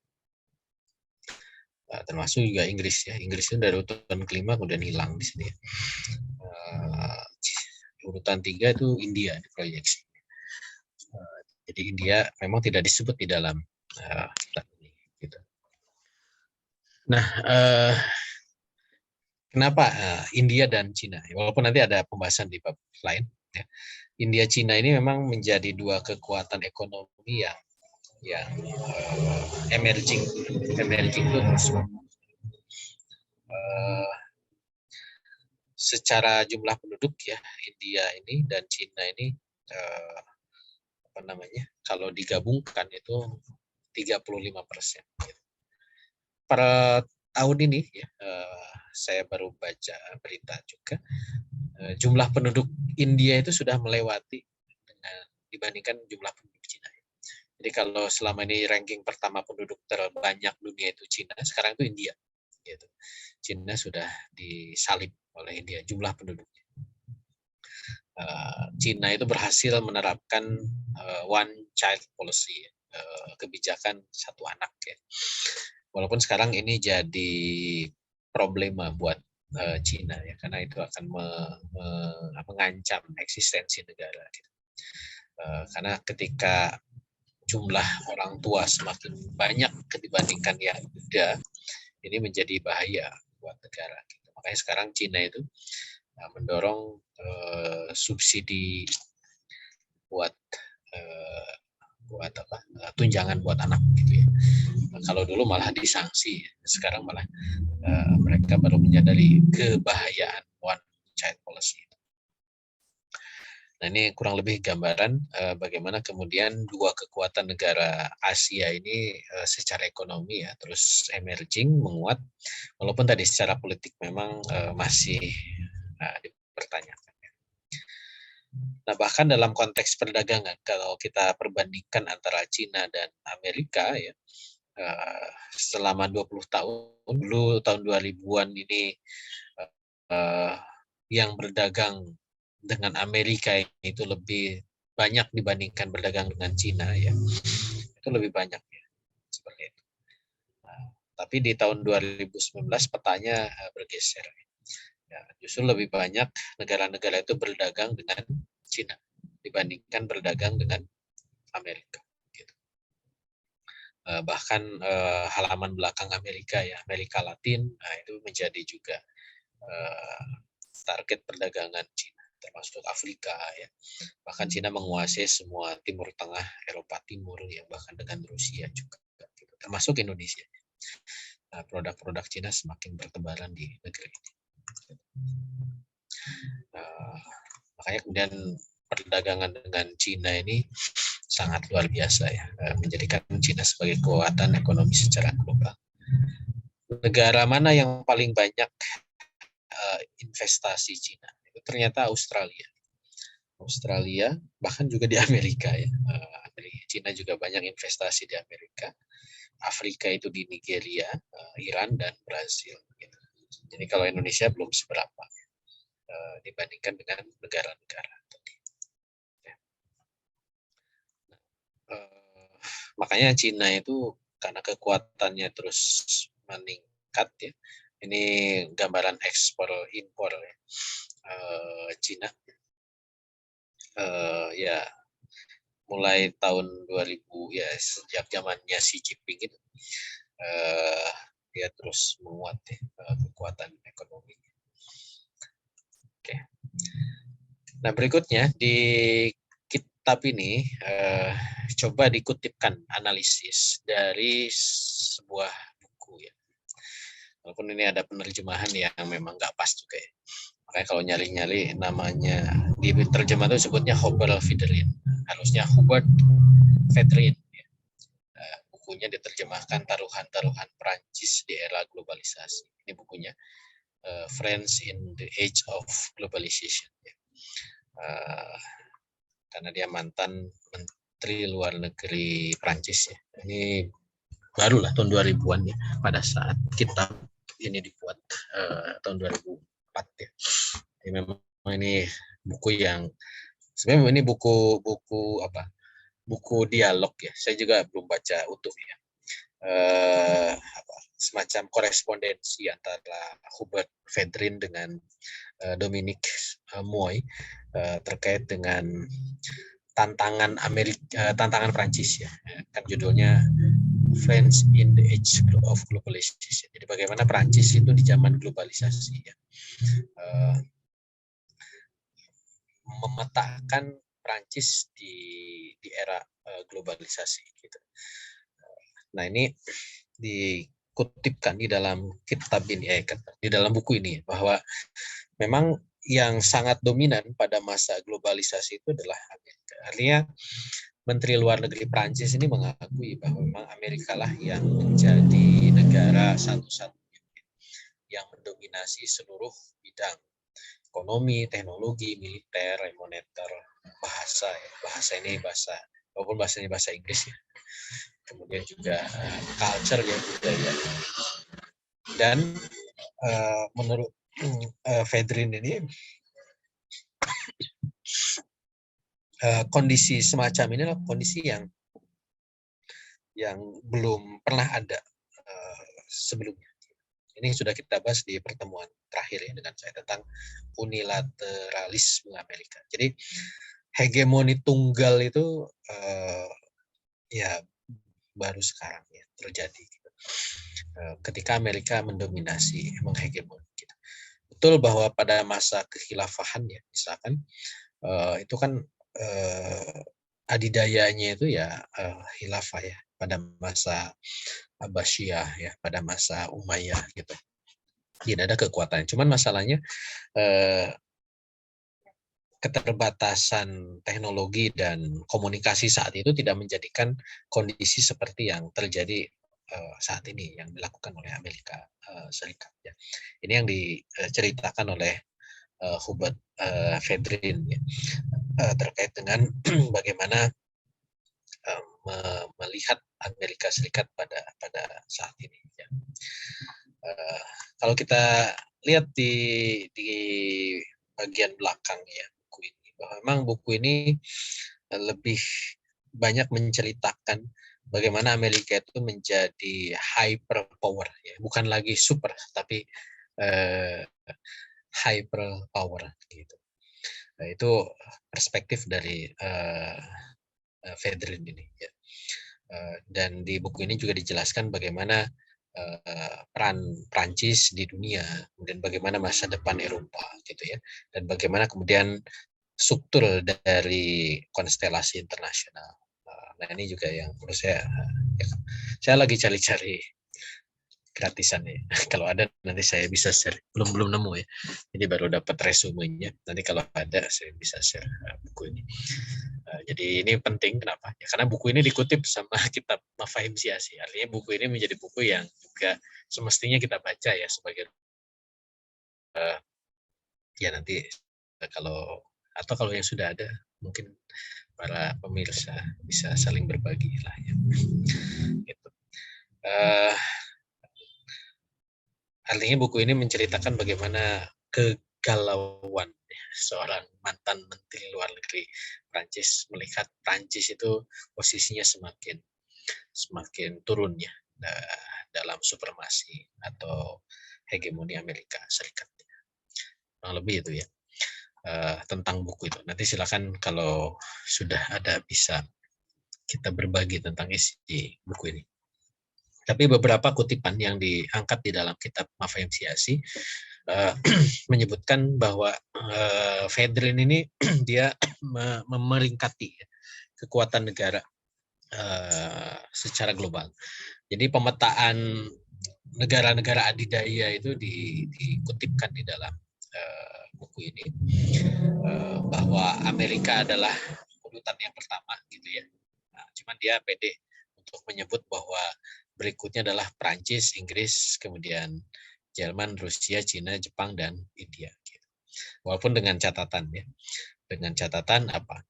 Termasuk juga Inggris ya. Inggris itu dari urutan kelima kemudian hilang di sini ya. Urutan 3 itu India diproyeksi. Jadi India memang tidak disebut di dalam kitab ini gitu. Nah, kenapa India dan Cina? Walaupun nanti ada pembahasan di bab lain ya. India Cina ini memang menjadi 2 kekuatan ekonomi yang emerging itu terus secara jumlah penduduk ya India ini dan Cina ini apa namanya kalau digabungkan itu 35%. Per tahun ini ya saya baru baca berita juga jumlah penduduk India itu sudah melewati dibandingkan jumlah penduduk Cina. Jadi kalau selama ini ranking pertama penduduk terbanyak dunia itu Cina, sekarang itu India. Gitu. Cina sudah disalib oleh India jumlah penduduknya. Cina itu berhasil menerapkan one child policy, kebijakan satu anak ya. Walaupun sekarang ini jadi problema buat Cina ya, karena itu akan mengancam eksistensi negara. Gitu. Karena ketika jumlah orang tua semakin banyak dibandingkan yang muda, ini menjadi bahaya buat negara. Gitu. Makanya sekarang Cina itu mendorong subsidi buat tunjangan buat anak gitu ya. Kalau dulu malah disanksi, sekarang malah mereka baru menyadari kebahayaan one child policy. Nah ini kurang lebih gambaran bagaimana kemudian 2 kekuatan negara Asia ini secara ekonomi ya terus emerging, menguat, walaupun tadi secara politik memang masih dipertanyakan. Nah bahkan dalam konteks perdagangan kalau kita perbandingkan antara Cina dan Amerika ya selama 20 tahun dulu tahun 2000-an ini yang berdagang dengan Amerika itu lebih banyak dibandingkan berdagang dengan Cina ya itu lebih banyak ya seperti itu. Nah, tapi di tahun 2019 petanya bergeser ya, justru lebih banyak negara-negara itu berdagang dengan Cina dibandingkan berdagang dengan Amerika. Gitu. Bahkan halaman belakang Amerika ya Amerika Latin itu menjadi juga target perdagangan Cina termasuk Afrika ya. Bahkan Cina menguasai semua Timur Tengah, Eropa Timur ya bahkan dengan Rusia juga gitu. Termasuk Indonesia. Nah, produk-produk Cina semakin bertebaran di negeri ini. Makanya kemudian perdagangan dengan Cina ini sangat luar biasa ya, menjadikan Cina sebagai kekuatan ekonomi secara global. Negara mana yang paling banyak investasi Cina? Itu ternyata Australia. Australia, bahkan juga di Amerika ya. Cina juga banyak investasi di Amerika. Afrika itu di Nigeria, Iran dan Brazil. Gitu. Jadi kalau Indonesia belum seberapa dibandingkan dengan negara-negara tadi. Ya. Makanya Cina itu karena kekuatannya terus meningkat ya, Ini gambaran ekspor impor Cina. Ya mulai tahun 2000 ya sejak zamannya Xi Jinping itu dia terus menguat ya, kekuatan ekonomi. Oke. Nah berikutnya di kitab ini coba dikutipkan analisis dari sebuah buku ya. Walaupun ini ada penerjemahan yang memang nggak pas juga ya. Makanya kalau nyali-nyali namanya di terjemah itu sebutnya Hubert Védrine. Harusnya Hubert Védrine. Ya. Bukunya diterjemahkan Taruhan-taruhan Prancis di era globalisasi. Ini bukunya France in the Age of Globalization. Ya. Karena dia mantan Menteri Luar Negeri Prancis ya. Ini barulah tahun 2000-an ya pada saat kitab ini dibuat tahun 2004 ya. Jadi memang ini buku yang sebenarnya ini buku dialog ya. Saya juga belum baca utuh ya. Semacam korespondensi antara Hubert Védrine dengan Dominique Moy terkait dengan tantangan Prancis ya. Kan judulnya France in the Age of Globalization. Jadi bagaimana Prancis itu di zaman globalisasi ya. Memetakan Prancis di era globalisasi gitu. Nah, ini dikutipkan di dalam kitab ini di dalam buku ini bahwa memang yang sangat dominan pada masa globalisasi itu adalah Amerika. Artinya Menteri Luar Negeri Prancis ini mengakui bahwa memang Amerika lah yang menjadi negara satu-satunya yang mendominasi seluruh bidang ekonomi, teknologi, militer, moneter, bahasa ya. Walaupun bahasanya bahasa Inggris ya. Kemudian juga culture ya, budaya. Dan menurut Védrine ini kondisi semacam ini adalah kondisi yang belum pernah ada sebelumnya. Ini sudah kita bahas di pertemuan terakhir ya dengan saya tentang unilateralisme Amerika. Jadi hegemoni tunggal itu ya baru sekarang ya terjadi. Ketika Amerika mendominasi, menghegemoni. Gitu. Betul bahwa pada masa kekhilafahan ya, misalkan itu kan adidayanya itu ya khilafah ya pada masa Abbasiyah ya, pada masa Umayyah gitu. Tidak ada kekuatan. Cuman masalahnya keterbatasan teknologi dan komunikasi saat itu tidak menjadikan kondisi seperti yang terjadi saat ini yang dilakukan oleh Amerika Serikat. Ya. Ini yang diceritakan oleh Hubert Védrine ya, terkait dengan bagaimana melihat Amerika Serikat pada saat ini. Ya. Kalau kita lihat di bagian belakang ya buku ini, bahwa memang buku ini lebih banyak menceritakan bagaimana Amerika itu menjadi hyper power, ya. Bukan lagi super, tapi hyper power gitu. Nah, itu perspektif dari Védrine ini. Ya. Dan di buku ini juga dijelaskan bagaimana peran Prancis di dunia, kemudian bagaimana masa depan Eropa, gitu ya, dan bagaimana kemudian struktur dari konstelasi internasional. Nah ini juga yang menurut saya lagi cari-cari gratisan ya. Kalau ada nanti saya bisa share. Belum nemu ya. Jadi baru dapat resumenya. Nanti kalau ada saya bisa share buku ini. Jadi ini penting kenapa? Ya karena buku ini dikutip sama kitab Mafahim Siyasi. Artinya buku ini menjadi buku yang juga semestinya kita baca ya sebagai ya nanti kalau yang sudah ada mungkin para pemirsa bisa saling berbagi lah ya. Gitu. Artinya buku ini menceritakan bagaimana kegalauan seorang mantan menteri luar negeri Prancis melihat Prancis itu posisinya semakin turun ya dalam supremasi atau hegemoni Amerika Serikat. Kurang lebih itu ya tentang buku itu. Nanti silakan kalau sudah ada bisa kita berbagi tentang isi buku ini. Tapi beberapa kutipan yang diangkat di dalam kitab Mafahim Siyasi menyebutkan bahwa Fedrin ini dia memeringkati kekuatan negara secara global. Jadi pemetaan negara-negara adidaya itu dikutipkan di dalam buku ini bahwa Amerika adalah urutan yang pertama gitu ya. Nah, cuman dia pede untuk menyebut bahwa berikutnya adalah Prancis, Inggris, kemudian Jerman, Rusia, Cina, Jepang, dan India. Gitu. Walaupun dengan catatan ya, dengan catatan apa?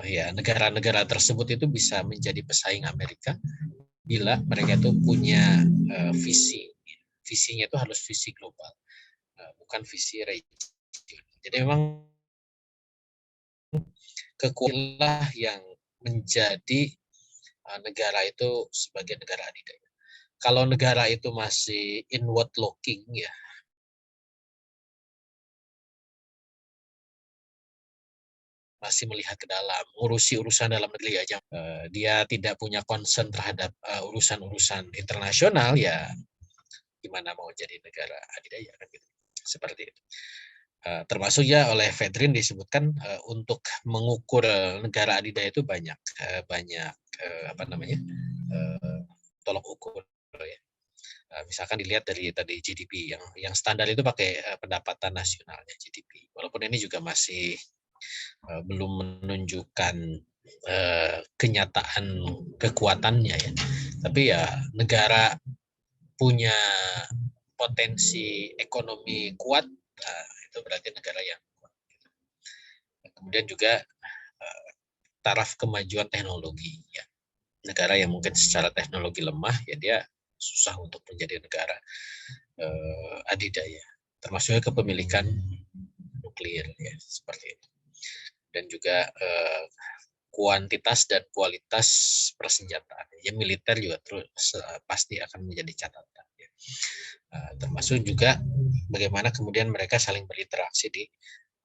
Ya negara-negara tersebut itu bisa menjadi pesaing Amerika bila mereka itu punya visi. Visinya itu harus visi global, bukan visi regional. Jadi memang kekuatan yang menjadi negara itu sebagai negara adidaya. Kalau negara itu masih inward looking ya, masih melihat ke dalam, ngurusi urusan dalam negeri aja, dia tidak punya concern terhadap urusan-urusan internasional ya, gimana mau jadi negara adidaya kan gitu. Seperti itu. Termasuk ya oleh Fedrin disebutkan untuk mengukur negara adidaya itu banyak apa namanya tolok ukur ya. Misalkan dilihat dari tadi GDP yang standar itu pakai pendapatan nasionalnya GDP. Walaupun ini juga masih belum menunjukkan kenyataan kekuatannya ya. Tapi ya negara punya potensi ekonomi kuat, itu berarti negara yang kuat. Kemudian juga taraf kemajuan teknologi ya. Negara yang mungkin secara teknologi lemah ya dia susah untuk menjadi negara adidaya. Termasuknya kepemilikan nuklir ya seperti itu. Dan juga kuantitas dan kualitas persenjataan. Ya militer juga terus pasti akan menjadi catatan. Ya. Termasuk juga bagaimana kemudian mereka saling berinteraksi di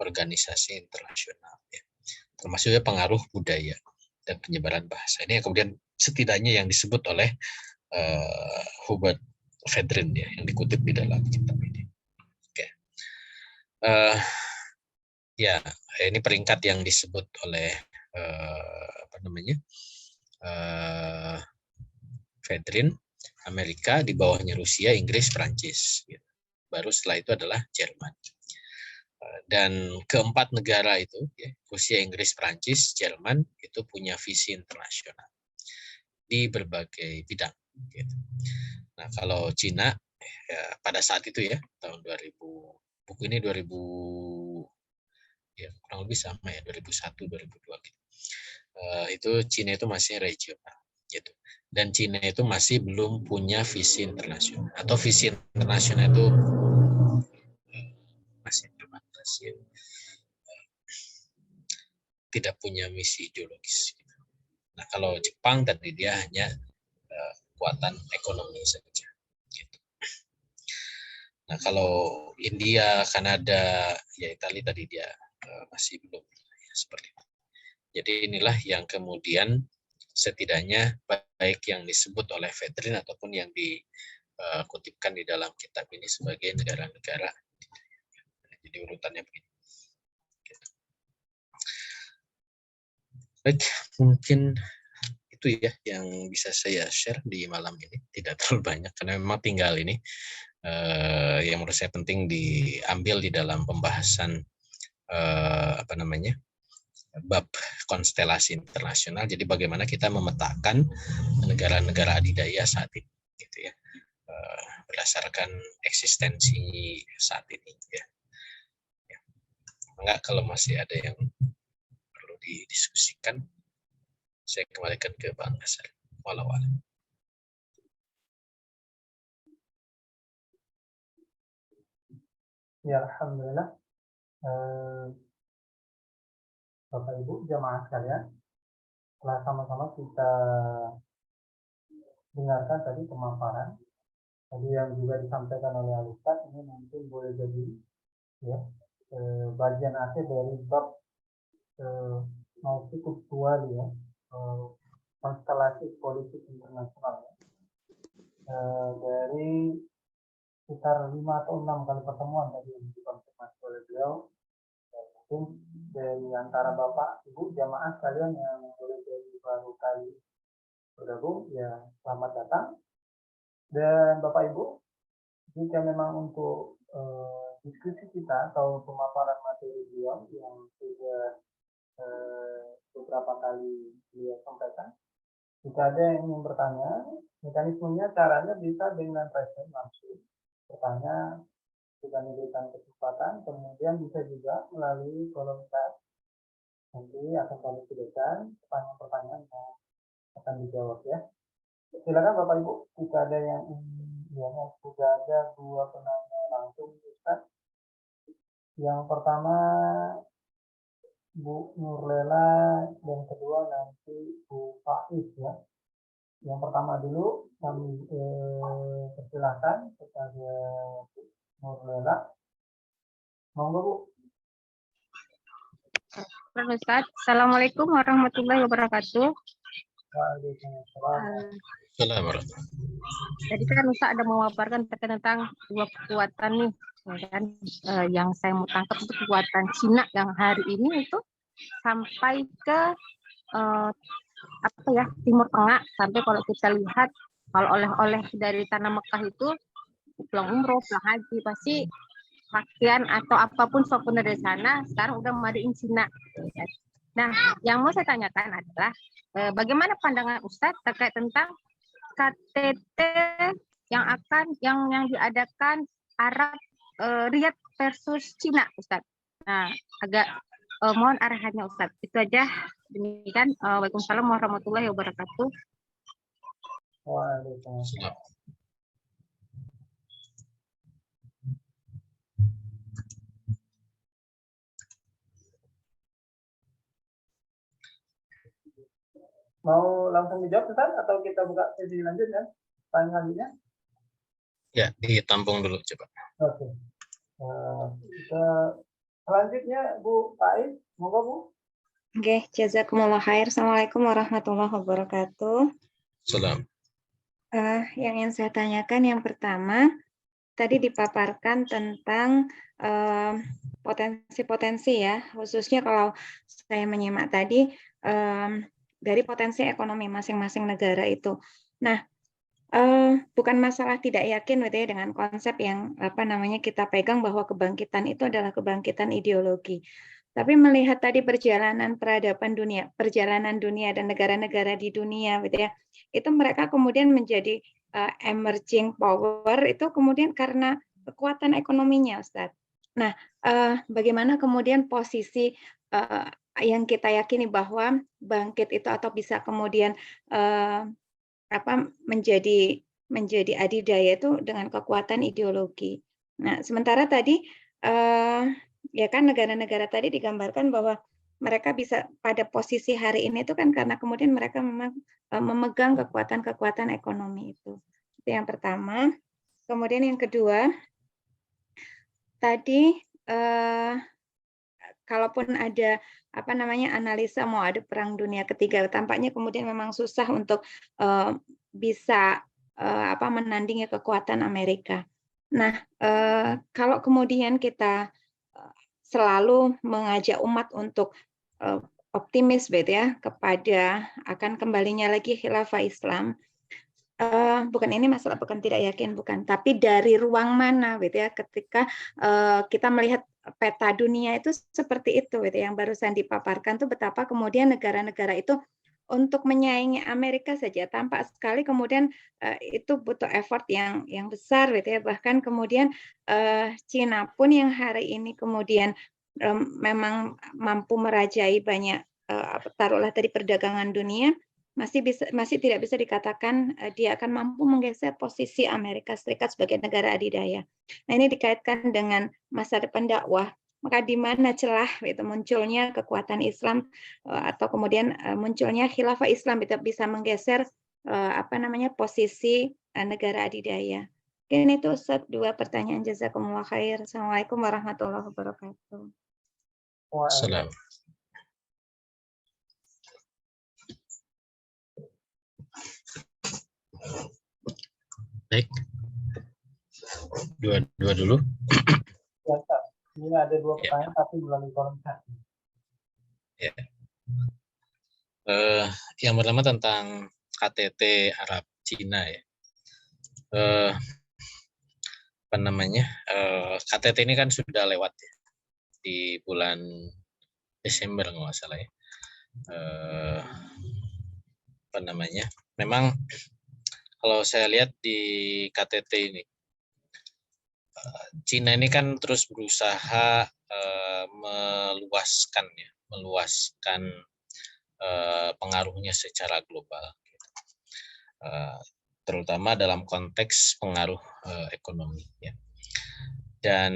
organisasi internasional. Ya. Termasuk juga pengaruh budaya dan penyebaran bahasa. Ini yang kemudian setidaknya yang disebut oleh Hubert Fedrin ya, yang dikutip di dalam kitab ini. Oke. Ya, ini peringkat yang disebut oleh apa namanya Fedrin, Amerika, di bawahnya Rusia, Inggris, Prancis. Gitu. Baru setelah itu adalah Jerman. Dan keempat negara itu, ya, Rusia, Inggris, Prancis, Jerman, itu punya visi internasional di berbagai bidang. Gitu. Nah, kalau Cina, ya, pada saat itu ya, tahun 2000, buku ini 2000, ya kurang lebih sama ya, 2001, 2002 gitu. Itu Cina itu masih regional. Gitu. Dan Cina itu masih belum punya visi internasional. Atau visi internasional itu masih terbatas. Ya. Tidak punya misi ideologis. Nah, kalau Jepang tadi dia hanya kekuatan ekonomi saja. Gitu. Nah, kalau India, Kanada, ya Italia tadi dia masih belum ya, seperti itu. Jadi inilah yang kemudian setidaknya baik yang disebut oleh Fedrin ataupun yang dikutipkan di dalam kitab ini sebagai negara-negara. Jadi urutannya begini. Baik, mungkin itu ya yang bisa saya share di malam ini. Tidak terlalu banyak karena memang tinggal ini yang menurut saya penting diambil di dalam pembahasan apa namanya bab konstelasi internasional. Jadi bagaimana kita memetakan negara-negara adidaya saat ini, gitu ya, berdasarkan eksistensi saat ini. Ya. Enggak, kalau masih ada yang perlu didiskusikan, saya kembalikan ke Bang Nasar. Walau alam. Ya, alhamdulillah. Bapak Ibu jamaah sekalian, telah sama-sama kita dengarkan tadi pemaparan Tadi yang juga disampaikan oleh Al-Ustaz ini mungkin boleh jadi ya bagian akhir dari bab multikultural ya, konstelasi politik internasional ya. Dari sekitar 5 atau 6 kali pertemuan tadi yang dikonfirmasi oleh beliau, mungkin dari antara Bapak Ibu jamaah sekalian yang boleh jadi baru kali bergabung, ya selamat datang. Dan Bapak Ibu, jika memang untuk diskusi kita atau pemaparan materi beliau yang sudah beberapa kali beliau sampaikan, jika ada yang ingin bertanya, mekanismenya caranya bisa dengan present langsung bertanya, kita memberikan kesempatan, kemudian bisa juga melalui kolom chat. Nanti akan kami sediakan pertanyaan-pertanyaan yang akan dijawab ya. Silakan Bapak Ibu, jika ada yang sudah ada 2 penanya langsung, Ustaz. Yang pertama Bu Nurlela, yang kedua nanti Bu Faiz ya. Yang pertama dulu kami persilahkan kepada Bu Nurlela. Monggo Bu. Ustaz, Assalamualaikum warahmatullahi wabarakatuh. Waalaikumsalam. Assalamualaikum. Jadi kan Ustaz ada memaparkan terkait tentang dua kekuatan nih, ya kan? Yang saya mau tangkap itu kekuatan Cina yang hari ini itu sampai ke Timur Tengah, sampai kalau kita lihat kalau oleh-oleh dari tanah Mekah itu pulang umroh, pulang haji pasti pakaian atau apapun souvenir dari sana sekarang udah made in Cina. Nah, yang mau saya tanyakan adalah bagaimana pandangan Ustadz terkait tentang KTT yang diadakan Arab Riyadh versus Cina, Ustadz. Nah, agak mohon arahannya Ustadz. Itu aja. Demikian. Waalaikumsalam warahmatullahi wabarakatuh. Waalaikumsalam. Mau langsung dijawab Ustaz atau kita buka sesi lanjutnya? Tanya selanjutnya? Ya, ditampung dulu coba. Oke. Selanjutnya Bu Faiz, monggo Bu. Oke, jazakumullah khair. Assalamualaikum warahmatullahi wabarakatuh. Salam. Yang ingin saya tanyakan yang pertama, tadi dipaparkan tentang potensi-potensi ya, khususnya kalau saya menyimak tadi dari potensi ekonomi masing-masing negara itu. Nah, bukan masalah tidak yakin gitu ya dengan konsep yang kita pegang bahwa kebangkitan itu adalah kebangkitan ideologi. Tapi melihat tadi perjalanan peradaban dunia, perjalanan dunia dan negara-negara di dunia gitu ya, itu mereka kemudian menjadi emerging power itu kemudian karena kekuatan ekonominya, Ustaz. Nah, bagaimana kemudian posisi yang kita yakini bahwa bangkit itu atau bisa kemudian menjadi adidaya itu dengan kekuatan ideologi. Nah, sementara tadi ya kan negara-negara tadi digambarkan bahwa mereka bisa pada posisi hari ini itu kan karena kemudian mereka memang memegang kekuatan-kekuatan ekonomi itu. Itu yang pertama. Kemudian yang kedua, tadi kalaupun ada analisa mau ada perang dunia ketiga, tampaknya kemudian memang susah untuk bisa menandingi kekuatan Amerika. Nah, kalau kemudian kita selalu mengajak umat untuk optimis ya kepada akan kembalinya lagi khilafah Islam, bukan ini masalah bukan tidak yakin bukan, tapi dari ruang mana ya ketika kita melihat peta dunia itu seperti itu yang barusan dipaparkan tuh betapa kemudian negara-negara itu untuk menyaingi Amerika saja tampak sekali kemudian itu butuh effort yang besar ya, bahkan kemudian Cina pun yang hari ini kemudian memang mampu merajai banyak taruhlah tadi perdagangan dunia, masih tidak bisa dikatakan dia akan mampu menggeser posisi Amerika Serikat sebagai negara adidaya. Nah, ini dikaitkan dengan masa depan dakwah. Maka di mana celah itu munculnya kekuatan Islam atau kemudian munculnya khilafah Islam bisa menggeser posisi negara adidaya. Mungkin itu Ustaz 2 pertanyaan. Jazakumullah khair. Assalamualaikum warahmatullahi wabarakatuh. Salam. Baik. Dua dulu. Ya, Ustaz. Ini ada 2 pertanyaan tapi melalui kolom chat. Ya. Yang pertama tentang KTT Arab Cina ya. Apa namanya? KTT ini kan sudah lewat ya di bulan Desember kalau nggak salah ya. Apa namanya? Memang kalau saya lihat di KTT ini, Cina ini kan terus berusaha meluaskan pengaruhnya secara global, terutama dalam konteks pengaruh ekonomi. Ya. Dan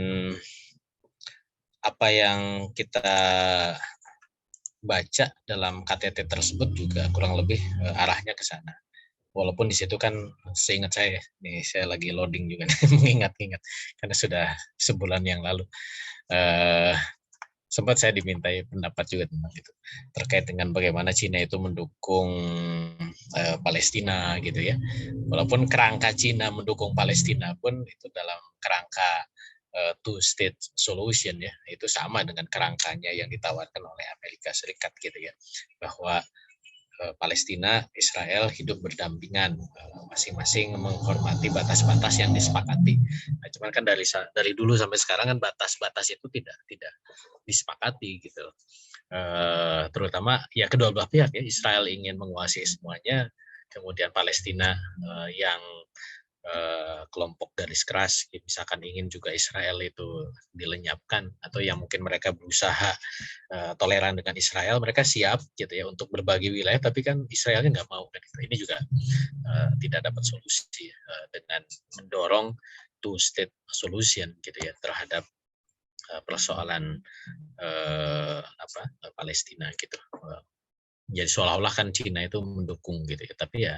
apa yang kita baca dalam KTT tersebut juga kurang lebih arahnya ke sana. Walaupun di situ kan seingat saya, nih saya lagi loading juga mengingat-ingat karena sudah sebulan yang lalu sempat saya dimintai pendapat juga tentang itu terkait dengan bagaimana Cina itu mendukung Palestina gitu ya. Walaupun kerangka Cina mendukung Palestina pun itu dalam kerangka two state solution ya, itu sama dengan kerangkanya yang ditawarkan oleh Amerika Serikat gitu ya, bahwa Palestina, Israel hidup berdampingan, masing-masing menghormati batas-batas yang disepakati. Nah, cuman kan dari dulu sampai sekarang kan batas-batas itu tidak disepakati gitu. Terutama ya kedua belah pihak ya, Israel ingin menguasai semuanya, kemudian Palestina yang kelompok garis keras, misalkan ingin juga Israel itu dilenyapkan, atau yang mungkin mereka berusaha toleran dengan Israel, mereka siap gitu ya untuk berbagi wilayah, tapi kan Israelnya nggak mau kan. Ini juga tidak dapat solusi dengan mendorong two state solution gitu ya terhadap persoalan Palestina gitu. Jadi seolah-olah kan Cina itu mendukung gitu ya, tapi ya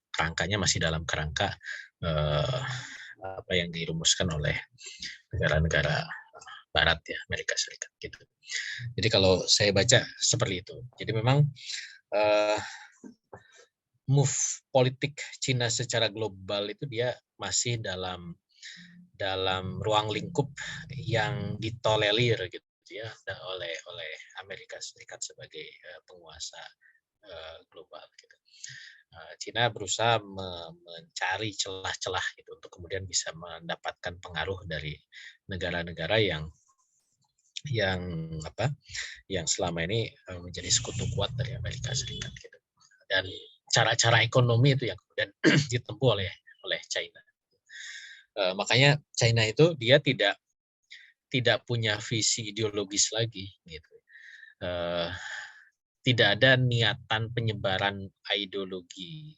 kerangkanya masih dalam kerangka apa yang dirumuskan oleh negara-negara Barat ya, Amerika Serikat gitu. Jadi kalau saya baca seperti itu. Jadi memang move politik Cina secara global itu dia masih dalam ruang lingkup yang ditolerir gitu ya oleh Amerika Serikat sebagai penguasa global gitu. Cina berusaha mencari celah-celah itu untuk kemudian bisa mendapatkan pengaruh dari negara-negara yang selama ini menjadi sekutu kuat dari Amerika Serikat gitu. Dan cara-cara ekonomi itu yang kemudian ditempuh oleh China. Makanya China itu dia tidak punya visi ideologis lagi gitu. Tidak ada niatan penyebaran ideologi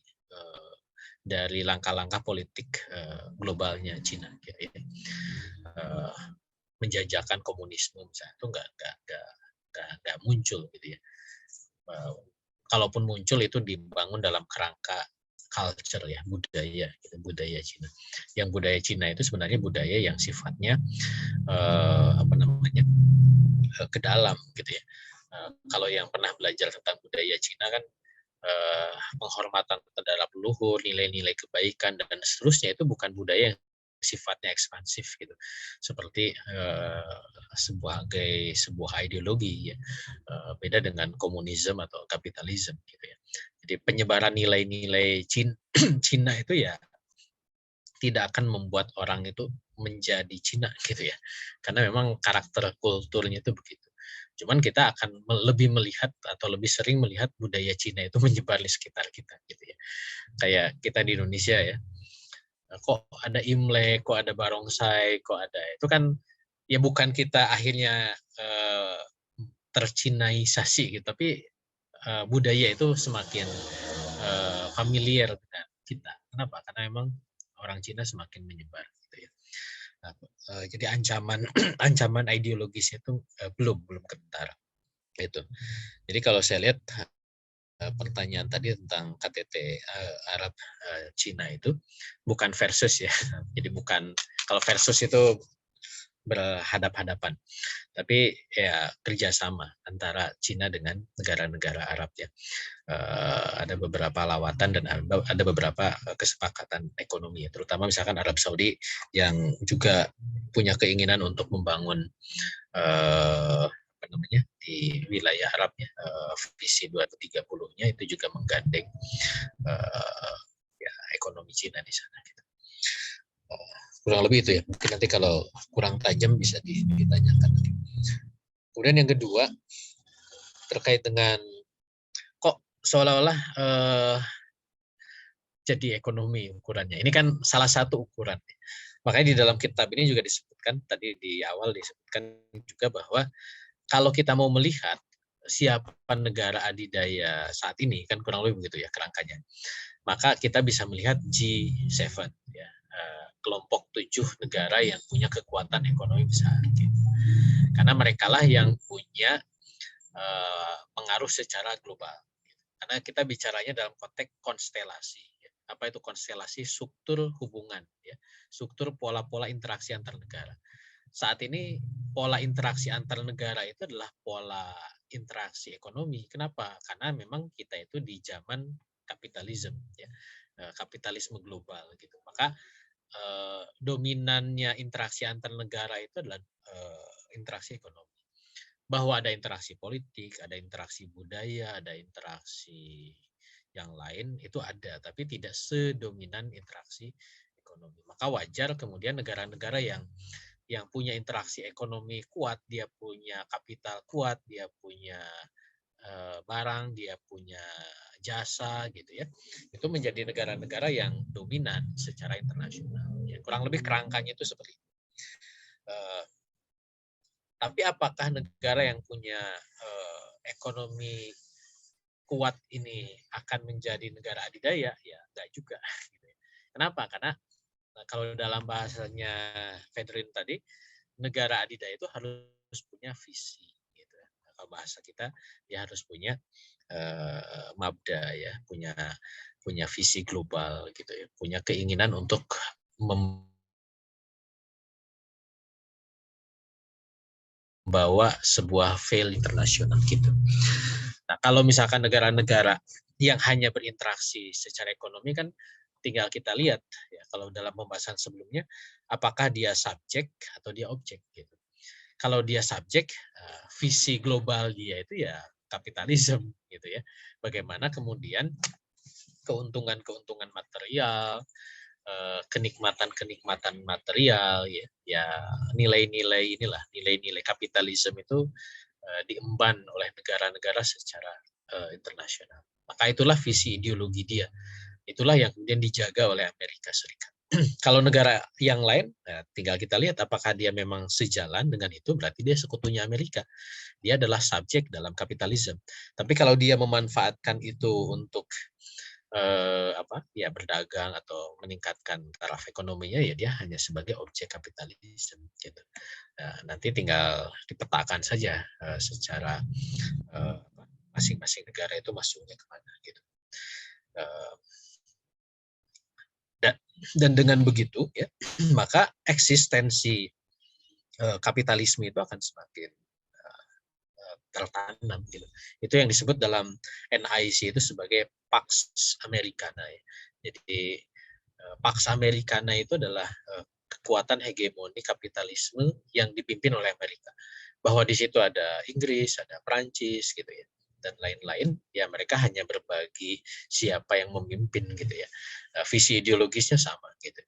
dari langkah-langkah politik globalnya Cina gitu ya. Menjajakan komunisme misalnya itu nggak muncul gitu ya. Kalaupun muncul itu dibangun dalam kerangka culture ya, budaya Cina. Yang budaya Cina itu sebenarnya budaya yang sifatnya ke dalam gitu ya. Kalau yang pernah belajar tentang budaya Cina kan penghormatan terhadap leluhur, nilai-nilai kebaikan dan seterusnya itu bukan budaya yang sifatnya ekspansif gitu, seperti sebuah ideologi ya. Beda dengan komunisme atau kapitalisme gitu ya. Jadi penyebaran nilai-nilai Cina itu ya tidak akan membuat orang itu menjadi Cina gitu ya, karena memang karakter kulturnya itu begitu. Cuman kita akan lebih melihat atau lebih sering melihat budaya Cina itu menyebar di sekitar kita gitu ya. Kayak kita di Indonesia ya, kok ada Imlek, kok ada Barongsai, kok ada itu kan ya bukan kita akhirnya tercinaisasi gitu, tapi budaya itu semakin familiar dengan kita. Kenapa? Karena memang orang Cina semakin menyebar gitu ya. Nah, jadi ancaman ideologis itu belum kentar itu. Jadi kalau saya lihat pertanyaan tadi tentang KTT Arab Cina itu bukan versus ya. Jadi bukan, kalau versus itu berhadap-hadapan, tapi ya kerjasama antara Cina dengan negara-negara Arab ya. Ada beberapa lawatan dan ada beberapa kesepakatan ekonomi, terutama misalkan Arab Saudi yang juga punya keinginan untuk membangun apa namanya di wilayah Arab ya, visi 2030-nya itu juga menggandeng ya, ekonomi Cina di sana. Gitu. Kurang lebih itu ya. Mungkin nanti kalau kurang tajam bisa ditanyakan. Kemudian yang kedua terkait dengan kok seolah-olah jadi ekonomi ukurannya. Ini kan salah satu ukuran. Makanya di dalam kitab ini juga disebutkan, tadi di awal disebutkan juga bahwa kalau kita mau melihat siapa negara adidaya saat ini, kan kurang lebih begitu ya kerangkanya. Maka kita bisa melihat G7 ya. Kelompok 7 negara yang punya kekuatan ekonomi besar. Gitu. Karena merekalah yang punya pengaruh secara global. Karena kita bicaranya dalam konteks konstelasi. Apa itu konstelasi? Struktur hubungan, ya, struktur pola-pola interaksi antar negara. Saat ini pola interaksi antar negara itu adalah pola interaksi ekonomi. Kenapa? Karena memang kita itu di zaman kapitalisme, ya, kapitalisme global, gitu. Maka dominannya interaksi antar negara itu adalah interaksi ekonomi. Bahwa ada interaksi politik, ada interaksi budaya, ada interaksi yang lain itu ada, tapi tidak sedominan interaksi ekonomi. Maka wajar kemudian negara-negara yang punya interaksi ekonomi kuat, dia punya kapital kuat, dia punya barang, dia punya jasa, gitu ya. Itu menjadi negara-negara yang dominan secara internasional. Ya, kurang lebih kerangkanya itu seperti itu. Tapi apakah negara yang punya ekonomi kuat ini akan menjadi negara adidaya? Ya, enggak juga. Kenapa? Karena kalau dalam bahasanya Fedrin tadi, negara adidaya itu harus punya visi. Gitu. Kalau bahasa kita, dia harus punya mabda, ya, punya visi global, gitu ya, punya keinginan untuk membawa sebuah value internasional gitu. Nah, kalau misalkan negara-negara yang hanya berinteraksi secara ekonomi kan tinggal kita lihat ya, kalau dalam pembahasan sebelumnya apakah dia subjek atau dia objek gitu. Kalau dia subjek, visi global dia itu ya kapitalisme gitu ya. Bagaimana kemudian keuntungan-keuntungan material, kenikmatan-kenikmatan material ya nilai-nilai inilah, nilai-nilai kapitalisme itu diemban oleh negara-negara secara internasional. Maka itulah visi ideologi dia. Itulah yang kemudian dijaga oleh Amerika Serikat. Kalau negara yang lain, tinggal kita lihat apakah dia memang sejalan dengan itu, berarti dia sekutunya Amerika. Dia adalah subjek dalam kapitalisme. Tapi kalau dia memanfaatkan itu untuk berdagang atau meningkatkan taraf ekonominya, ya dia hanya sebagai objek kapitalisme gitu. Nanti tinggal dipetakan saja secara masing-masing negara itu masuknya kemana gitu. Dan dengan begitu ya, maka eksistensi kapitalisme itu akan semakin tertanam gitu. Itu yang disebut dalam NIC itu sebagai Pax Americana ya. Jadi Pax Americana itu adalah kekuatan hegemoni kapitalisme yang dipimpin oleh Amerika. Bahwa di situ ada Inggris, ada Prancis gitu ya, dan lain-lain, ya mereka hanya berbagi siapa yang memimpin gitu ya. Visi ideologisnya sama gitu.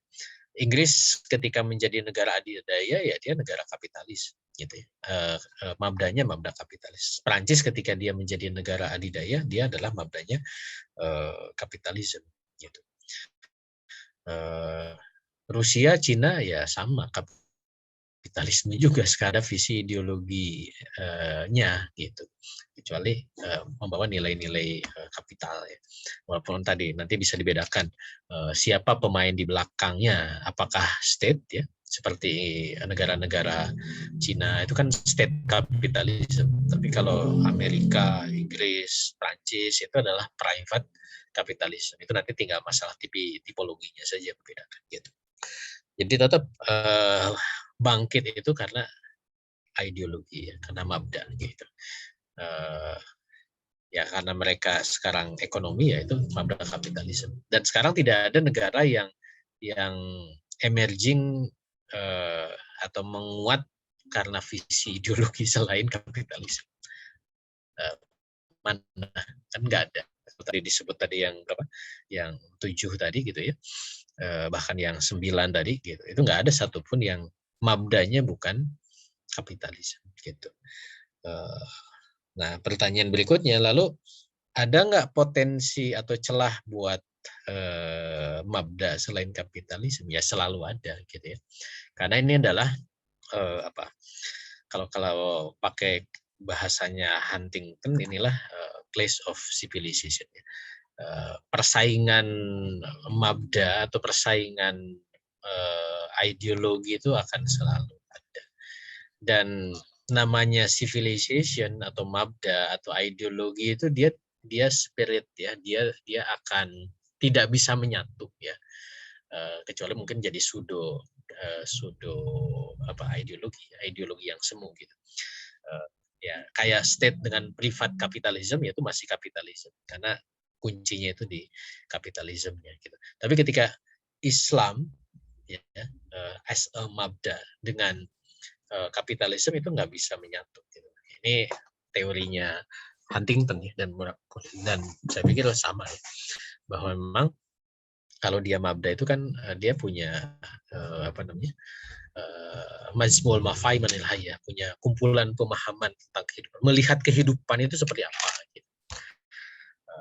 Inggris ketika menjadi negara adidaya ya dia negara kapitalis gitu ya. Mabdanya mabda kapitalis. Prancis ketika dia menjadi negara adidaya dia adalah mabdanya kapitalisme gitu. Rusia, Cina ya sama kapitalisme juga, sekarang visi ideologinya gitu, kecuali membawa nilai-nilai kapital ya. Walaupun tadi nanti bisa dibedakan siapa pemain di belakangnya, apakah state ya, seperti negara-negara Cina itu kan state capitalism, tapi kalau Amerika, Inggris, Prancis itu adalah private capitalism. Itu nanti tinggal masalah tipologinya saja membedakan gitu. Jadi tetap bangkit itu karena ideologi ya, karena mabda gitu. Ya karena mereka sekarang ekonomi ya itu mabda kapitalisme. Dan sekarang tidak ada negara yang emerging atau menguat karena visi ideologi selain kapitalisme. Mana kan nggak ada. Tadi disebut tadi yang berapa? Yang 7 tadi gitu ya. Bahkan yang 9 tadi gitu. Itu nggak ada satupun yang mabdanya bukan kapitalisme gitu. Nah, pertanyaan berikutnya, lalu ada nggak potensi atau celah buat mabda selain kapitalisme? Ya selalu ada gitu ya. Karena ini adalah kalau pakai bahasanya Huntington, inilah place of civilization. Persaingan mabda atau persaingan ideologi itu akan selalu ada. Dan namanya civilization atau mabda atau ideologi itu dia spirit ya, dia akan tidak bisa menyatu ya, kecuali mungkin jadi pseudo ideologi yang semu gitu. Ya kayak state dengan privat kapitalisme yaitu masih kapitalisme karena kuncinya itu di kapitalismenya gitu. Tapi ketika Islam ya, as a mabda dengan kapitalisme itu nggak bisa menyatu. Gitu. Ini teorinya Huntington ya, dan saya pikir sama ya, bahwa memang kalau dia mabda itu kan dia punya majmul mafaiman ilahiyah, punya kumpulan pemahaman tentang kehidupan, melihat kehidupan itu seperti apa. Gitu.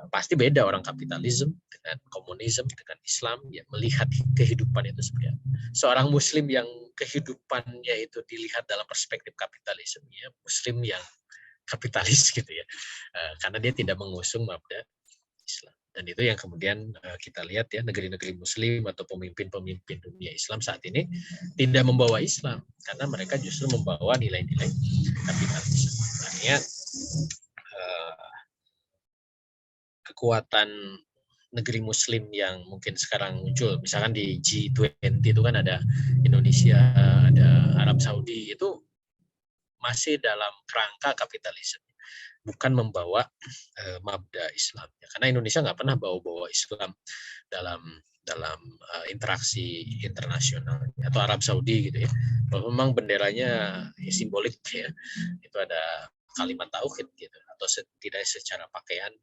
Pasti beda orang kapitalisme dengan komunisme dengan Islam ya, melihat kehidupan itu seperti apa. Seorang Muslim yang kehidupannya itu dilihat dalam perspektif kapitalisme ya, Muslim yang kapitalis gitu ya, karena dia tidak mengusung mabda Islam. Dan itu yang kemudian kita lihat ya, negeri-negeri Muslim atau pemimpin-pemimpin dunia Islam saat ini tidak membawa Islam karena mereka justru membawa nilai-nilai kapitalisme. Artinya kekuatan negeri Muslim yang mungkin sekarang muncul, misalkan di G20 itu kan ada Indonesia, ada Arab Saudi, itu masih dalam kerangka kapitalisme, bukan membawa mabda Islam. Karena Indonesia nggak pernah bawa Islam dalam interaksi internasional, atau Arab Saudi gitu ya. Bahwa memang benderanya simbolik ya, itu ada kalimat tauhid gitu, atau setidaknya secara pakaian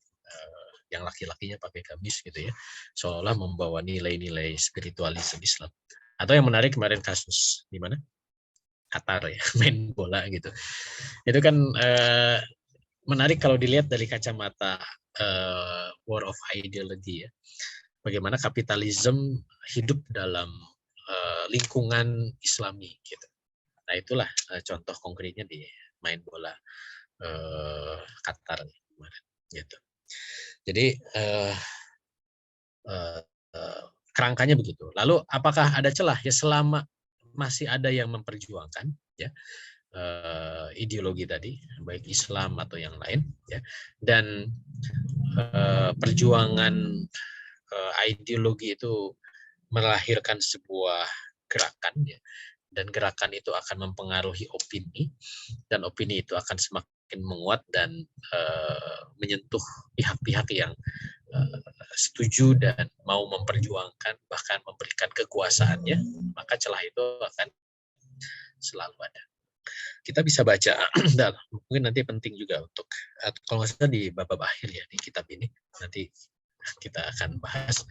yang laki-lakinya pakai gamis gitu ya, seolah membawa nilai-nilai spiritualisme Islam. Atau yang menarik kemarin kasus di mana? Qatar ya, main bola gitu. Itu kan menarik kalau dilihat dari kacamata war of ideology ya. Bagaimana kapitalisme hidup dalam lingkungan Islami gitu. Nah itulah contoh konkretnya di main bola Qatar kemarin gitu. Jadi kerangkanya begitu. Lalu apakah ada celah? Ya selama masih ada yang memperjuangkan ya ideologi tadi, baik Islam atau yang lain ya, dan perjuangan ideologi itu melahirkan sebuah gerakan ya, dan gerakan itu akan mempengaruhi opini, dan opini itu akan semakin menguat dan menyentuh pihak-pihak yang setuju dan mau memperjuangkan, bahkan memberikan kekuasaannya, maka celah itu akan selalu ada. Kita bisa baca, dan mungkin nanti penting juga untuk, kalau nggak salah di bab akhir ya di kitab ini, nanti kita akan bahas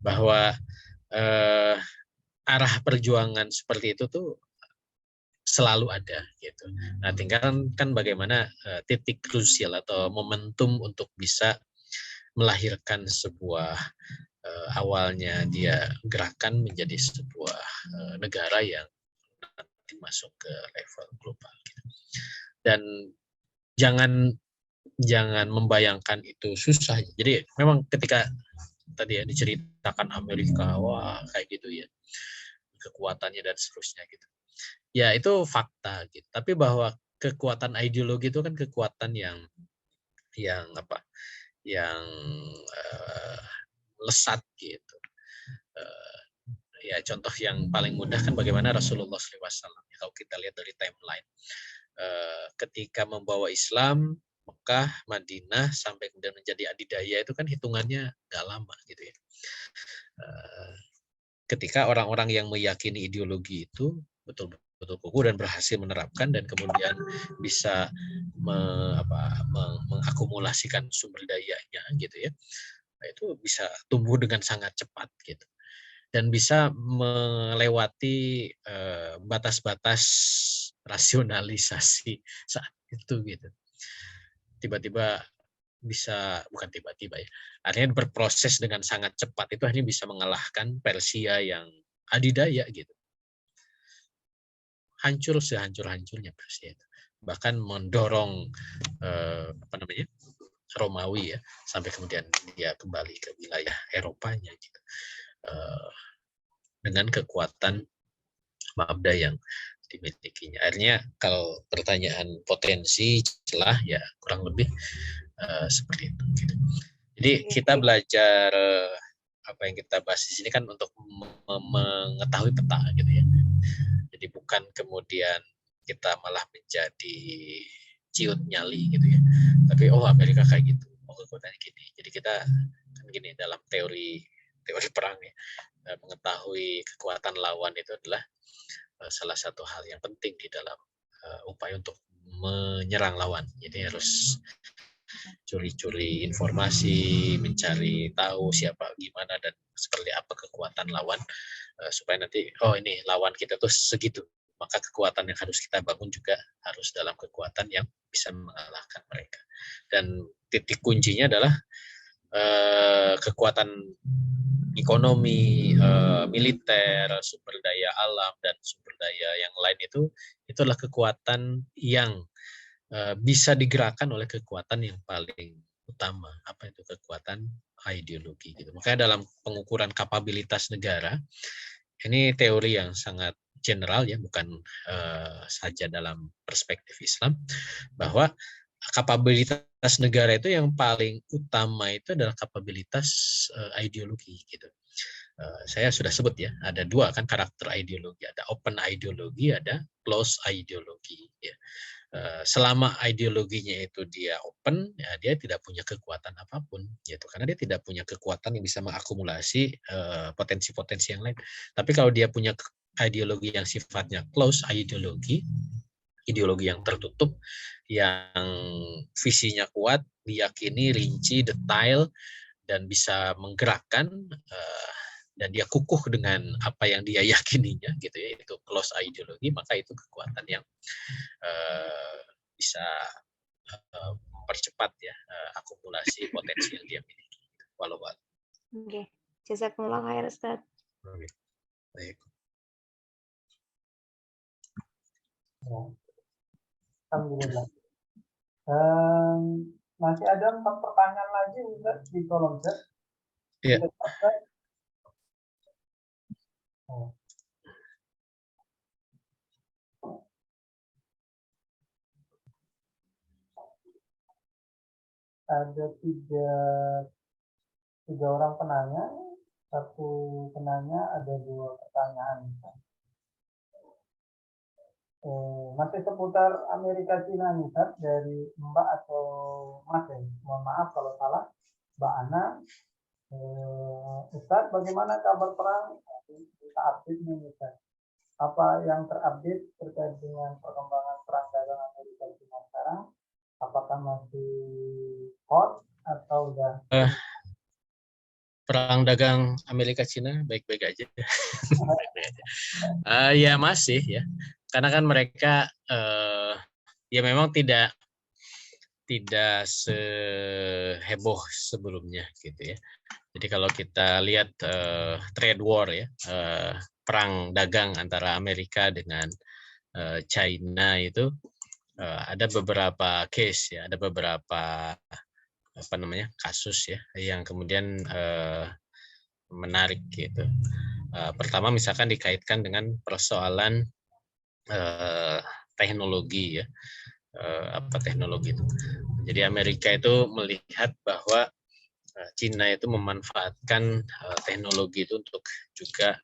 bahwa arah perjuangan seperti itu tuh selalu ada gitu. Nah, tinggal kan bagaimana titik krusial atau momentum untuk bisa melahirkan sebuah awalnya dia gerakan menjadi sebuah negara yang nanti masuk ke level global. Gitu. Dan jangan membayangkan itu susah. Jadi memang ketika tadi ya diceritakan Amerika, wah kayak gitu ya. kekuatannya dan seterusnya gitu. Ya itu fakta gitu. Tapi bahwa kekuatan ideologi itu kan kekuatan yang apa? Yang lesat gitu. Ya contoh yang paling mudah kan bagaimana Rasulullah SAW. Kalau kita lihat dari timeline, ketika membawa Islam Mekah, Madinah sampai kemudian menjadi adidaya itu kan hitungannya nggak lama gitu ya. Ketika orang-orang yang meyakini ideologi itu betul-betul kukuh dan berhasil menerapkan dan kemudian bisa mengakumulasikan sumber dayanya gitu ya, nah, itu bisa tumbuh dengan sangat cepat gitu dan bisa melewati batas-batas rasionalisasi saat itu gitu. Tiba-tiba bisa, bukan tiba-tiba ya, artinya berproses dengan sangat cepat itu akhirnya bisa mengalahkan Persia yang adidaya gitu. Hancur sehancur-hancurnya Persia itu. Bahkan mendorong Romawi ya, sampai kemudian dia kembali ke wilayah Eropanya gitu. Dengan kekuatan mabda yang dimilikinya. Akhirnya kalau pertanyaan potensi celah ya kurang lebih seperti itu. Gitu. Jadi kita belajar apa yang kita bahas di sini kan untuk mengetahui peta gitu ya. Jadi bukan kemudian kita malah menjadi ciut nyali gitu ya. Tapi oh Amerika kayak gitu, oh kekuatannya gini. Jadi kita kan gini dalam teori perang ya, mengetahui kekuatan lawan itu adalah salah satu hal yang penting di dalam upaya untuk menyerang lawan. Jadi harus curi-curi informasi, mencari tahu siapa gimana dan seperti apa kekuatan lawan supaya nanti oh ini lawan kita tuh segitu, maka kekuatan yang harus kita bangun juga harus dalam kekuatan yang bisa mengalahkan mereka. Dan titik kuncinya adalah kekuatan ekonomi, militer, sumber daya alam dan sumber daya yang lain itu adalah kekuatan yang bisa digerakkan oleh kekuatan yang paling utama. Apa itu? Kekuatan ideologi gitu. Makanya dalam pengukuran kapabilitas negara, ini teori yang sangat general ya, bukan saja dalam perspektif Islam, bahwa kapabilitas negara itu yang paling utama itu adalah kapabilitas ideologi gitu. Saya sudah sebut ya, ada dua kan karakter ideologi, ada open ideologi, ada close ideologi ya. Selama ideologinya itu dia open, ya dia tidak punya kekuatan apapun, gitu. Karena dia tidak punya kekuatan yang bisa mengakumulasi potensi-potensi yang lain. Tapi kalau dia punya ideologi yang sifatnya close ideologi yang tertutup, yang visinya kuat, diyakini, rinci, detail, dan bisa menggerakkan, dan dia kukuh dengan apa yang dia yakininya, gitu ya, itu close ideologi, maka itu kekuatan yang bisa mempercepat ya akumulasi potensi yang dia miliki. Walau. Oke, jazakumullah khair Ustaz. Oke. Baik. Alhamdulillah. Masih ada 4 pertanyaan lagi Ustaz di kolom chat. Iya. Ada tiga orang penanya, satu penanya ada 2 pertanyaan. Masih seputar Amerika Cina nih, Ustaz, dari Mbak atau Mas ya. Mohon maaf kalau salah. Mbak Ana, Ustaz, bagaimana kabar perang? Kita update nih, Ustaz. Apa yang terupdate terkait dengan perkembangan perang dagang Amerika Cina sekarang? Apakah masih hot atau udah? Perang dagang Amerika Cina baik-baik aja. Ya masih ya. Karena kan mereka ya memang tidak seheboh sebelumnya gitu ya. Jadi kalau kita lihat trade war ya, perang dagang antara Amerika dengan China itu ada beberapa case ya, ada beberapa kasus ya yang kemudian menarik gitu. Pertama misalkan dikaitkan dengan persoalan teknologi ya. Apa teknologi itu? Jadi Amerika itu melihat bahwa Cina itu memanfaatkan teknologi itu untuk juga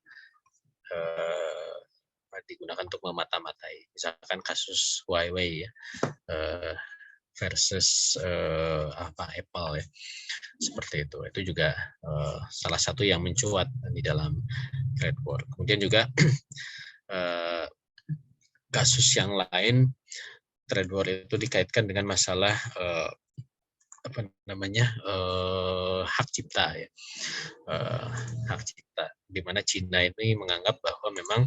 digunakan untuk memata-matai. Misalkan kasus Huawei ya versus Apple ya, seperti itu. Itu juga salah satu yang mencuat di dalam trade war. Kemudian juga kasus yang lain trade war itu dikaitkan dengan masalah hak cipta ya, hak cipta, di mana Cina ini menganggap bahwa memang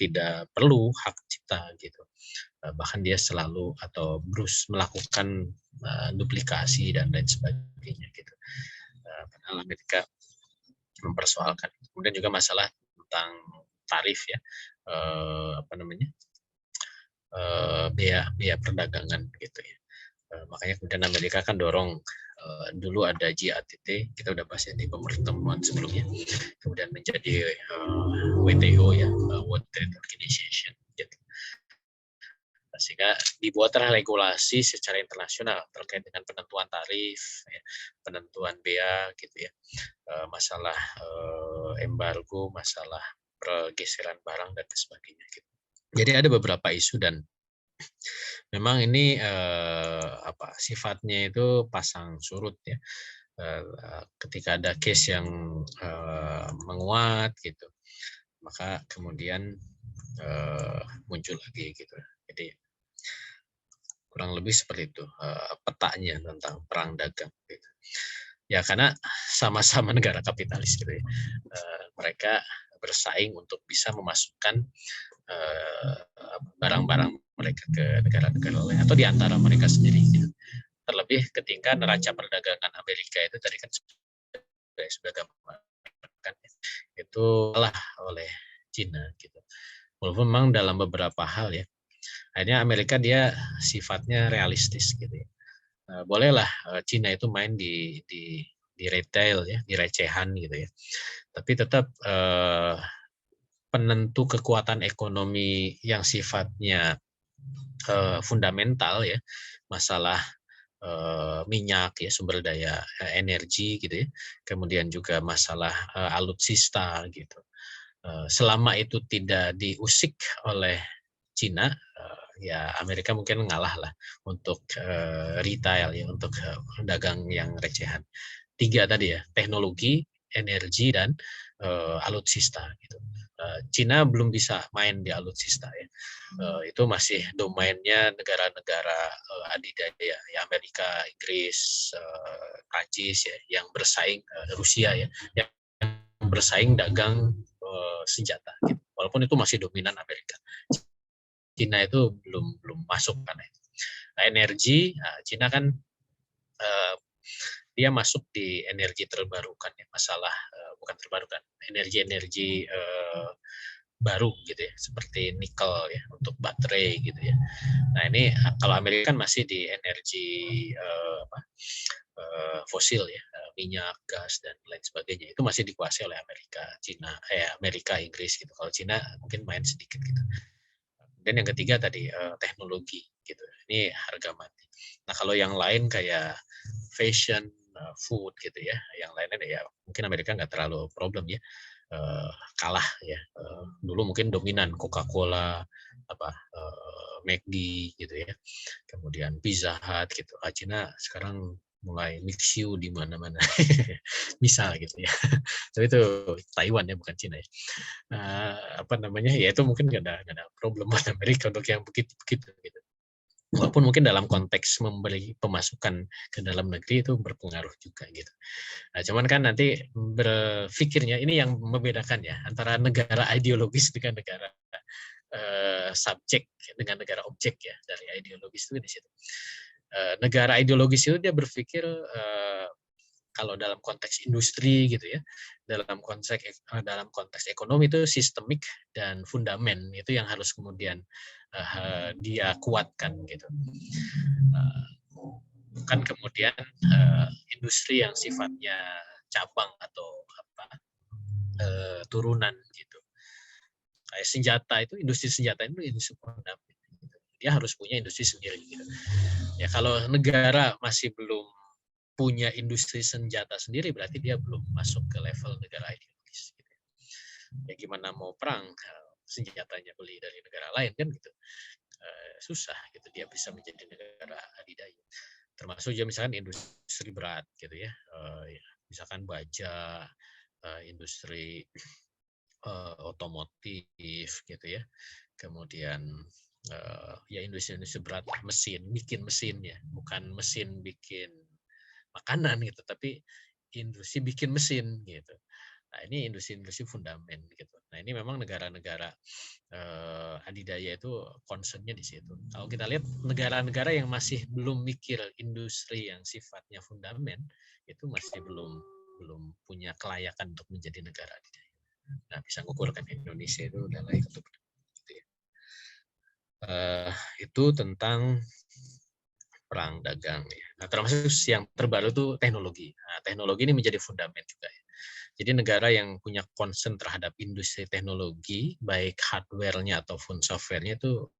tidak perlu hak cipta gitu, bahkan dia selalu atau melakukan duplikasi dan lain sebagainya gitu. Padahal Amerika mempersoalkan. Kemudian juga masalah tentang tarif ya, biaya perdagangan gitu ya. Makanya kemudian Amerika kan dorong dulu ada GATT, kita udah bahas di pertemuan sebelumnya, kemudian menjadi WTO ya, World Trade Organization gitu. Sehingga dibuatlah regulasi secara internasional terkait dengan penentuan tarif, ya, penentuan bea gitu ya, masalah embargo, masalah pergeseran barang dan sebagainya gitu. Jadi ada beberapa isu dan memang ini sifatnya itu pasang surut ya. Ketika ada case yang menguat gitu, maka kemudian muncul lagi gitu. Jadi kurang lebih seperti itu petanya tentang perang dagang gitu. Ya karena sama-sama negara kapitalis gitu ya. Mereka bersaing untuk bisa memasukkan barang-barang mereka ke negara-negara lain atau di antara mereka sendiri gitu. Terlebih ketika neraca perdagangan Amerika itu tadi kan sudah gambarkan itu kalah oleh Cina gitu. Walaupun memang dalam beberapa hal ya, akhirnya Amerika dia sifatnya realistis gitu ya. Bolehlah Cina itu main di retail ya, di recehan gitu ya. Tapi tetap penentu kekuatan ekonomi yang sifatnya fundamental ya, masalah minyak ya, sumber daya energi gitu ya, kemudian juga masalah alutsista gitu. Selama itu tidak diusik oleh Cina, ya Amerika mungkin ngalah lah untuk retail ya, untuk dagang yang recehan. 3 tadi ya, teknologi, energi dan alutsista gitu. Cina belum bisa main di alutsista ya. Itu masih domainnya negara-negara adidaya ya, Amerika, Inggris, Prancis ya, yang bersaing, Rusia ya, yang bersaing dagang senjata gitu. Walaupun itu masih dominan Amerika. Cina itu belum masuk kan itu. Nah, energi, Cina kan dia masuk di energi terbarukan ya, masalah bukan terbarukan, energi baru gitu ya, seperti nikel ya untuk baterai gitu ya. Nah ini kalau Amerika kan masih di energi fosil ya, minyak, gas dan lain sebagainya, itu masih dikuasai oleh Amerika, Amerika, Inggris gitu. Kalau Cina mungkin main sedikit gitu. Dan yang ketiga tadi teknologi gitu, ini harga mati. Nah kalau yang lain kayak fashion, food gitu ya, yang lainnya ya mungkin Amerika nggak terlalu problem ya, kalah ya. Dulu mungkin dominan Coca-Cola, McD gitu ya, kemudian Pizza Hut gitu. Cina sekarang mulai mix you di mana-mana bisa gitu ya. Tapi itu Taiwan ya, bukan Cina ya. Ya itu mungkin nggak ada problem buat Amerika untuk yang begitu gitu. Walaupun mungkin dalam konteks membeli pemasukan ke dalam negeri itu berpengaruh juga gitu. Nah, cuman kan nanti berpikirnya ini yang membedakan ya antara negara ideologis dengan negara subjek, dengan negara objek ya, dari ideologis itu di situ. Negara ideologis itu dia berpikir kalau dalam konteks industri gitu ya, dalam konteks ekonomi itu sistemik dan fundamen itu yang harus kemudian dia kuatkan gitu. Bukan kemudian industri yang sifatnya cabang atau turunan gitu. Kayak senjata itu, industri senjata itu industri fundament. Gitu. Dia harus punya industri sendiri. Gitu. Ya kalau negara masih belum punya industri senjata sendiri, berarti dia belum masuk ke level negara ideologis. Gitu. Ya gimana mau perang, senjatanya beli dari negara lain kan gitu. Susah gitu dia bisa menjadi negara adidaya. Termasuk juga misalkan industri berat gitu ya, misalkan baja, industri otomotif gitu ya, kemudian ya industri berat, bikin mesin ya, bukan mesin bikin makanan gitu, tapi industri bikin mesin gitu. Nah ini industri fundament gitu. Nah ini memang negara-negara adidaya itu concernnya di situ. Kalau kita lihat negara-negara yang masih belum mikir industri yang sifatnya fundament, itu masih belum punya kelayakan untuk menjadi negara adidaya. Nah bisa mengukurkan Indonesia itu udah layak untuk gitu ya. Itu tentang perang dagang ya. Nah, termasuk yang terbaru itu teknologi. Nah, teknologi ini menjadi fundament juga ya. Jadi negara yang punya concern terhadap industri teknologi, baik hardware-nya ataupun software-nya itu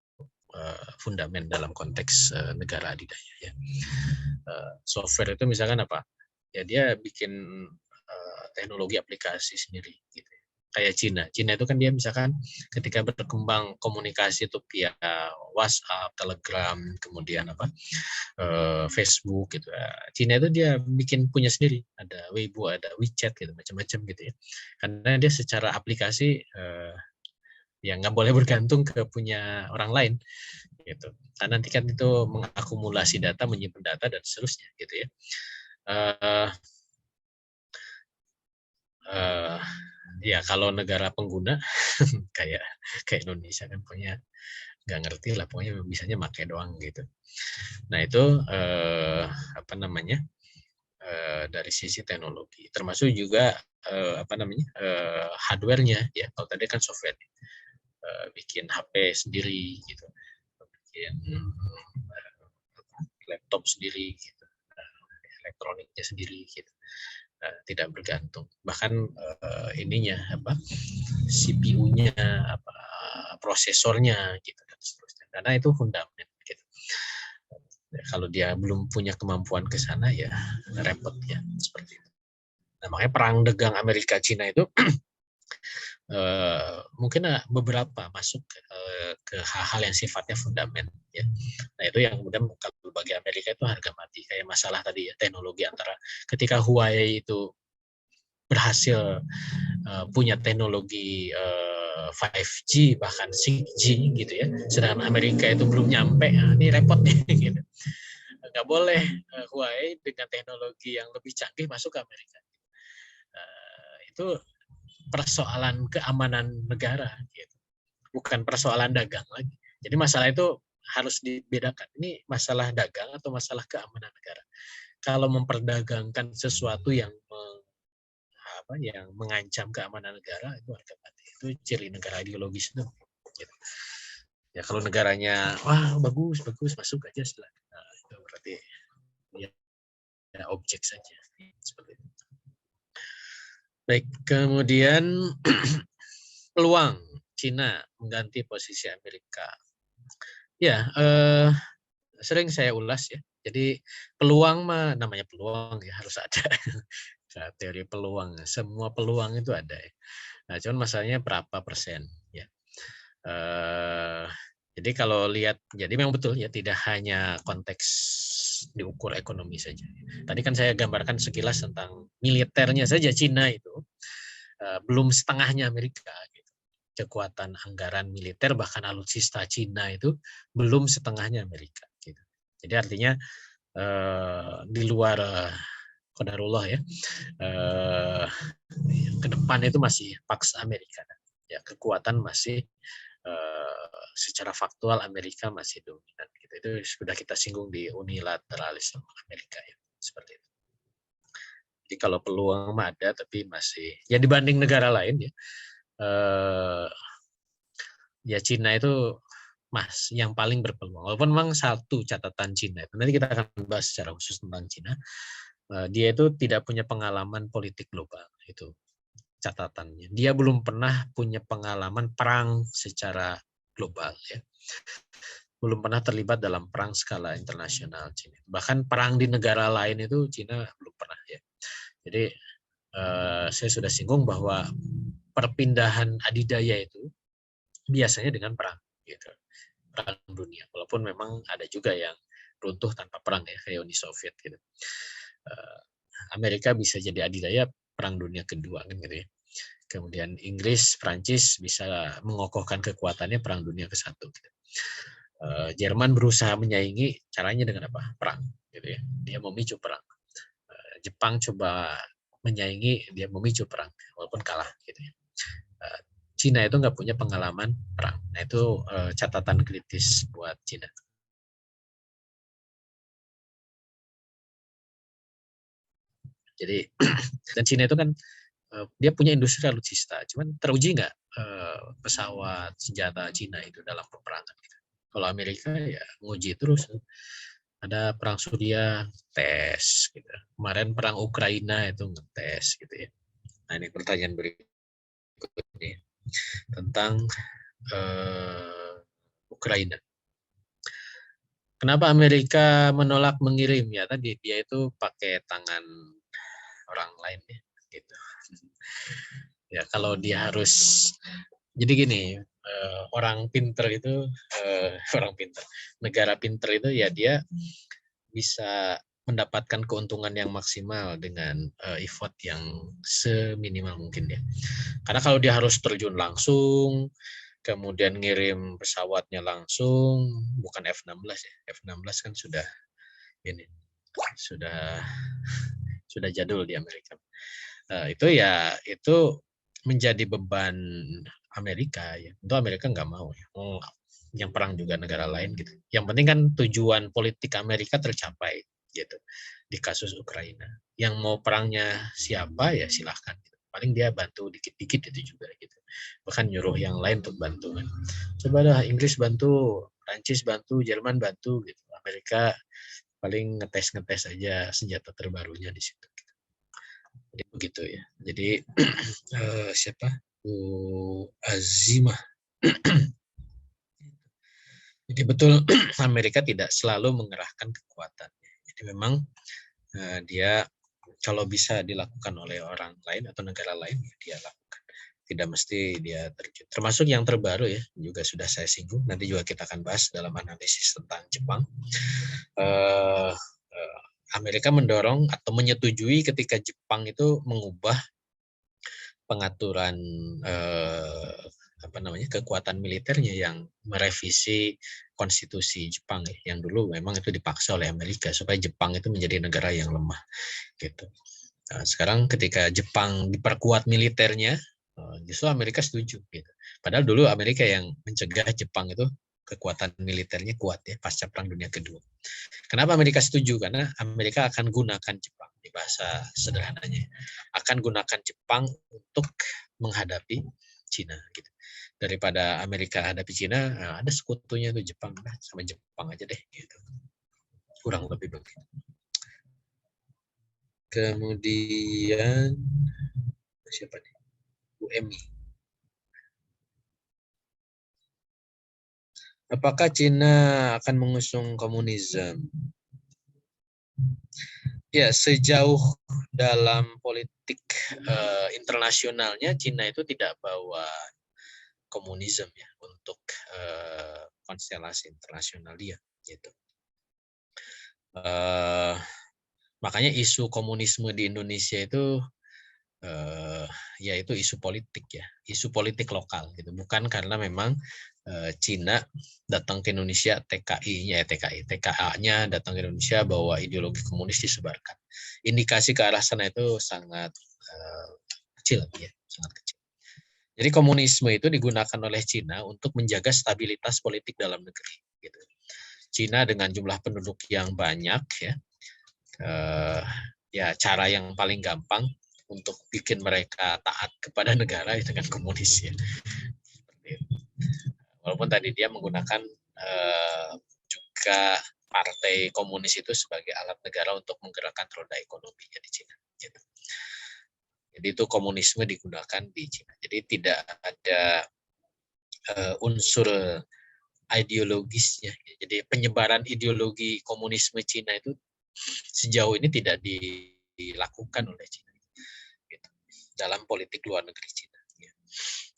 fundament dalam konteks negara adidaya ya. Software itu misalkan apa? Ya dia bikin teknologi aplikasi sendiri gitu. Kayak Cina itu kan dia misalkan ketika berkembang komunikasi itu via WhatsApp, Telegram, kemudian apa Facebook gitu. Cina itu dia bikin punya sendiri, ada Weibo, ada WeChat gitu, macam-macam gitu ya. Karena dia secara aplikasi ya nggak boleh bergantung ke punya orang lain gitu. Karena nanti kan itu mengakumulasi data, menyimpan data dan seterusnya gitu ya. Ya kalau negara pengguna kayak Indonesia kan punya nggak ngerti lah, pokoknya bisanya pakai doang gitu. Nah itu apa namanya dari sisi teknologi, termasuk juga apa namanya hardware-nya ya. Kalau tadi kan software, bikin HP sendiri gitu, bikin laptop sendiri gitu, elektroniknya sendiri gitu. Tidak bergantung, bahkan ininya apa CPU-nya, apa prosesornya gitu dan seterusnya, karena itu fundament gitu. Kalau dia belum punya kemampuan ke sana ya repot ya seperti itu. Nah, makanya perang dagang Amerika Cina itu mungkin beberapa masuk ke hal-hal yang sifatnya fundament ya. Nah itu yang kemudian kalau bagi Amerika itu harga mati, kayak masalah tadi ya, teknologi antara ketika Huawei itu berhasil punya teknologi 5G bahkan 6G gitu ya, sedangkan Amerika itu belum nyampe, ini repot nih gitu. Nggak boleh Huawei dengan teknologi yang lebih canggih masuk ke Amerika. Itu persoalan keamanan negara gitu, bukan persoalan dagang lagi. Jadi masalah itu harus dibedakan, ini masalah dagang atau masalah keamanan negara. Kalau memperdagangkan sesuatu yang mengancam keamanan negara, itu harga mati. Itu ciri negara ideologis itu. Gitu. Ya kalau negaranya wah bagus masuk aja setelah, nah, itu berarti ya objek saja seperti itu. Baik, kemudian peluang Cina mengganti posisi Amerika. Ya, sering saya ulas ya. Jadi peluang mah namanya peluang ya harus ada. Teori peluang, semua peluang itu ada ya. Nah, cuman masalahnya berapa persen ya. Jadi kalau lihat, jadi memang betul ya, tidak hanya konteks diukur ekonomi saja. Tadi kan saya gambarkan sekilas tentang militernya saja Cina itu belum setengahnya Amerika. Gitu. Kekuatan anggaran militer bahkan alutsista Cina itu belum setengahnya Amerika. Gitu. Jadi artinya di luar qadarullah ya, ke depan itu masih Pax Amerika. Ya kekuatan masih secara faktual Amerika masih dominan. Gitu. Itu sudah kita singgung di unilateralisme Amerika ya, seperti itu. Jadi kalau peluang ada, tapi masih ya dibanding negara lain ya, ya Cina itu yang paling berpeluang. Walaupun memang satu catatan Cina, nanti kita akan bahas secara khusus tentang Cina, dia itu tidak punya pengalaman politik global itu. catatannya. Dia belum pernah punya pengalaman perang secara global, ya. Belum pernah terlibat dalam perang skala internasional Cina. Bahkan perang di negara lain itu Cina belum pernah, ya. Jadi saya sudah singgung bahwa perpindahan adidaya itu biasanya dengan perang, gitu. Perang dunia. Walaupun memang ada juga yang runtuh tanpa perang, ya, kayak Uni Soviet, gitu. Amerika bisa jadi adidaya perang dunia kedua, kan, gitu, ya. Kemudian Inggris, Prancis bisa mengokohkan kekuatannya perang dunia ke-1. Gitu. Jerman berusaha menyaingi, caranya dengan apa? Perang, gitu, ya. Dia memicu perang. Jepang coba menyaingi, dia memicu perang, walaupun kalah, gitu, ya. Cina itu nggak punya pengalaman perang. Nah, itu catatan kritis buat Cina. Jadi dan Cina itu kan dia punya industri alutsista, cuman teruji nggak pesawat senjata Cina itu dalam peperangan? Gitu. Kalau Amerika ya nguji terus. Ada perang Suria tes, gitu. Kemarin perang Ukraina itu ngetes, gitu, ya. Nah, ini pertanyaan berikutnya tentang Ukraina. Kenapa Amerika menolak mengirim? Ya tadi dia itu pakai tangan orang lain, ya, gitu. Ya kalau dia harus, jadi gini, orang pinter itu orang pinter, negara pinter itu ya dia bisa mendapatkan keuntungan yang maksimal dengan effort yang seminimal mungkin, ya. Karena kalau dia harus terjun langsung, kemudian ngirim pesawatnya langsung, bukan F-16, ya. F-16 kan sudah ini, sudah jadul di Amerika. Itu menjadi beban Amerika, ya. Itu Amerika nggak mau, ya. Yang perang juga negara lain, gitu. Yang penting kan tujuan politik Amerika tercapai, gitu, di kasus Ukraina. Yang mau perangnya siapa ya silahkan, gitu. Paling dia bantu dikit-dikit itu juga, gitu. Bahkan nyuruh yang lain untuk bantu, kan. Coba dah Inggris bantu, Prancis bantu, Jerman bantu, gitu. Amerika paling ngetes aja senjata terbarunya di situ. Jadi begitu, ya. Jadi siapa? Bu Azimah. Jadi betul Amerika tidak selalu mengerahkan kekuatannya. Jadi memang dia kalau bisa dilakukan oleh orang lain atau negara lain, dia lakukan. Tidak mesti dia terjun. Termasuk yang terbaru, ya, juga sudah saya singgung. Nanti juga kita akan bahas dalam analisis tentang Jepang. Amerika mendorong atau menyetujui ketika Jepang itu mengubah pengaturan kekuatan militernya yang merevisi konstitusi Jepang, ya, yang dulu memang itu dipaksa oleh Amerika supaya Jepang itu menjadi negara yang lemah, gitu. Nah, sekarang ketika Jepang diperkuat militernya, justru Amerika setuju, gitu. Padahal dulu Amerika yang mencegah Jepang itu kekuatan militernya kuat, ya, pasca Perang Dunia Kedua. Kenapa Amerika setuju? Karena Amerika akan gunakan Jepang, di bahasa sederhananya, akan gunakan Jepang untuk menghadapi Cina, gitu. Daripada Amerika hadapi Cina, ada sekutunya itu Jepang, sama Jepang aja deh, gitu. Kurang lebih begitu. Kemudian siapa nih? Bu Emi. Apakah Cina akan mengusung komunisme? Ya, sejauh dalam politik internasionalnya Cina itu tidak bawa komunisme, ya, untuk konstelasi internasional dia, gitu. Makanya isu komunisme di Indonesia itu yaitu isu politik, ya, isu politik lokal, gitu. Bukan karena memang Cina datang ke Indonesia, TKA-nya datang ke Indonesia bawa ideologi komunis disebarkan. Indikasi ke arah sana itu sangat kecil, ya, sangat kecil. Jadi komunisme itu digunakan oleh Cina untuk menjaga stabilitas politik dalam negeri, gitu. Cina dengan jumlah penduduk yang banyak, ya cara yang paling gampang untuk bikin mereka taat kepada negara dengan komunis, ya. Walaupun tadi dia menggunakan juga partai komunis itu sebagai alat negara untuk menggerakkan roda ekonominya di Cina, gitu. Jadi itu komunisme digunakan di Cina. Jadi tidak ada unsur ideologisnya. Jadi penyebaran ideologi komunisme Cina itu sejauh ini tidak dilakukan oleh Cina gitu, dalam politik luar negeri Cina.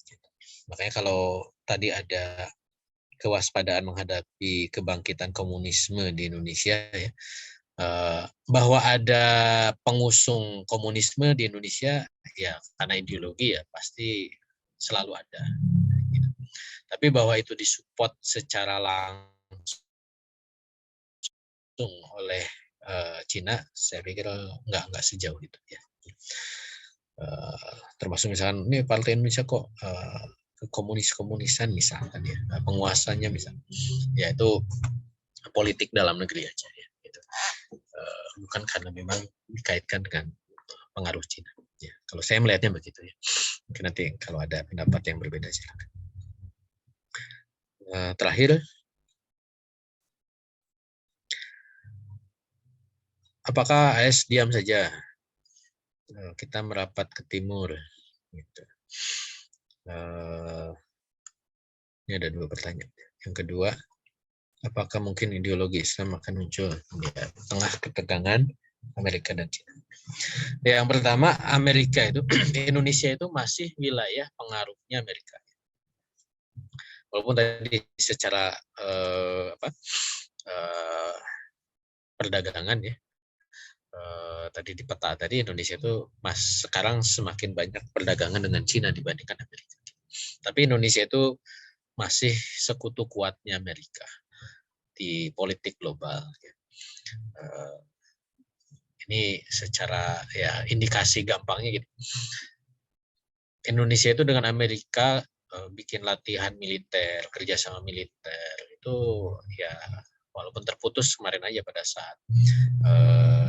Gitu. Makanya kalau tadi ada kewaspadaan menghadapi kebangkitan komunisme di Indonesia, ya, bahwa ada pengusung komunisme di Indonesia, ya karena ideologi ya pasti selalu ada. Gitu. Tapi bahwa itu disupport secara langsung oleh Cina, saya pikir nggak sejauh itu ya. Termasuk misalkan ini partai Indonesia kok komunis-komunisan misalkan ya, penguasanya misalkan, ya itu politik dalam negeri aja ya. Gitu. Bukan karena memang dikaitkan dengan pengaruh Cina. Ya, kalau saya melihatnya begitu ya. Mungkin nanti kalau ada pendapat yang berbeda silakan. Terakhir, apakah AS diam saja? Kita merapat ke timur. Gitu. Ini ada 2 pertanyaan. Yang kedua, apakah mungkin ideologi Islam akan muncul di tengah ketegangan Amerika dan Cina? Ya, yang pertama, Amerika itu, Indonesia itu masih wilayah pengaruhnya Amerika. Walaupun tadi secara perdagangan ya, tadi di peta tadi Indonesia itu sekarang semakin banyak perdagangan dengan Cina dibandingkan Amerika. Tapi Indonesia itu masih sekutu kuatnya Amerika di politik global. Ini secara ya indikasi gampangnya gitu. Indonesia itu dengan Amerika bikin latihan militer, kerjasama militer itu ya walaupun terputus kemarin aja pada saat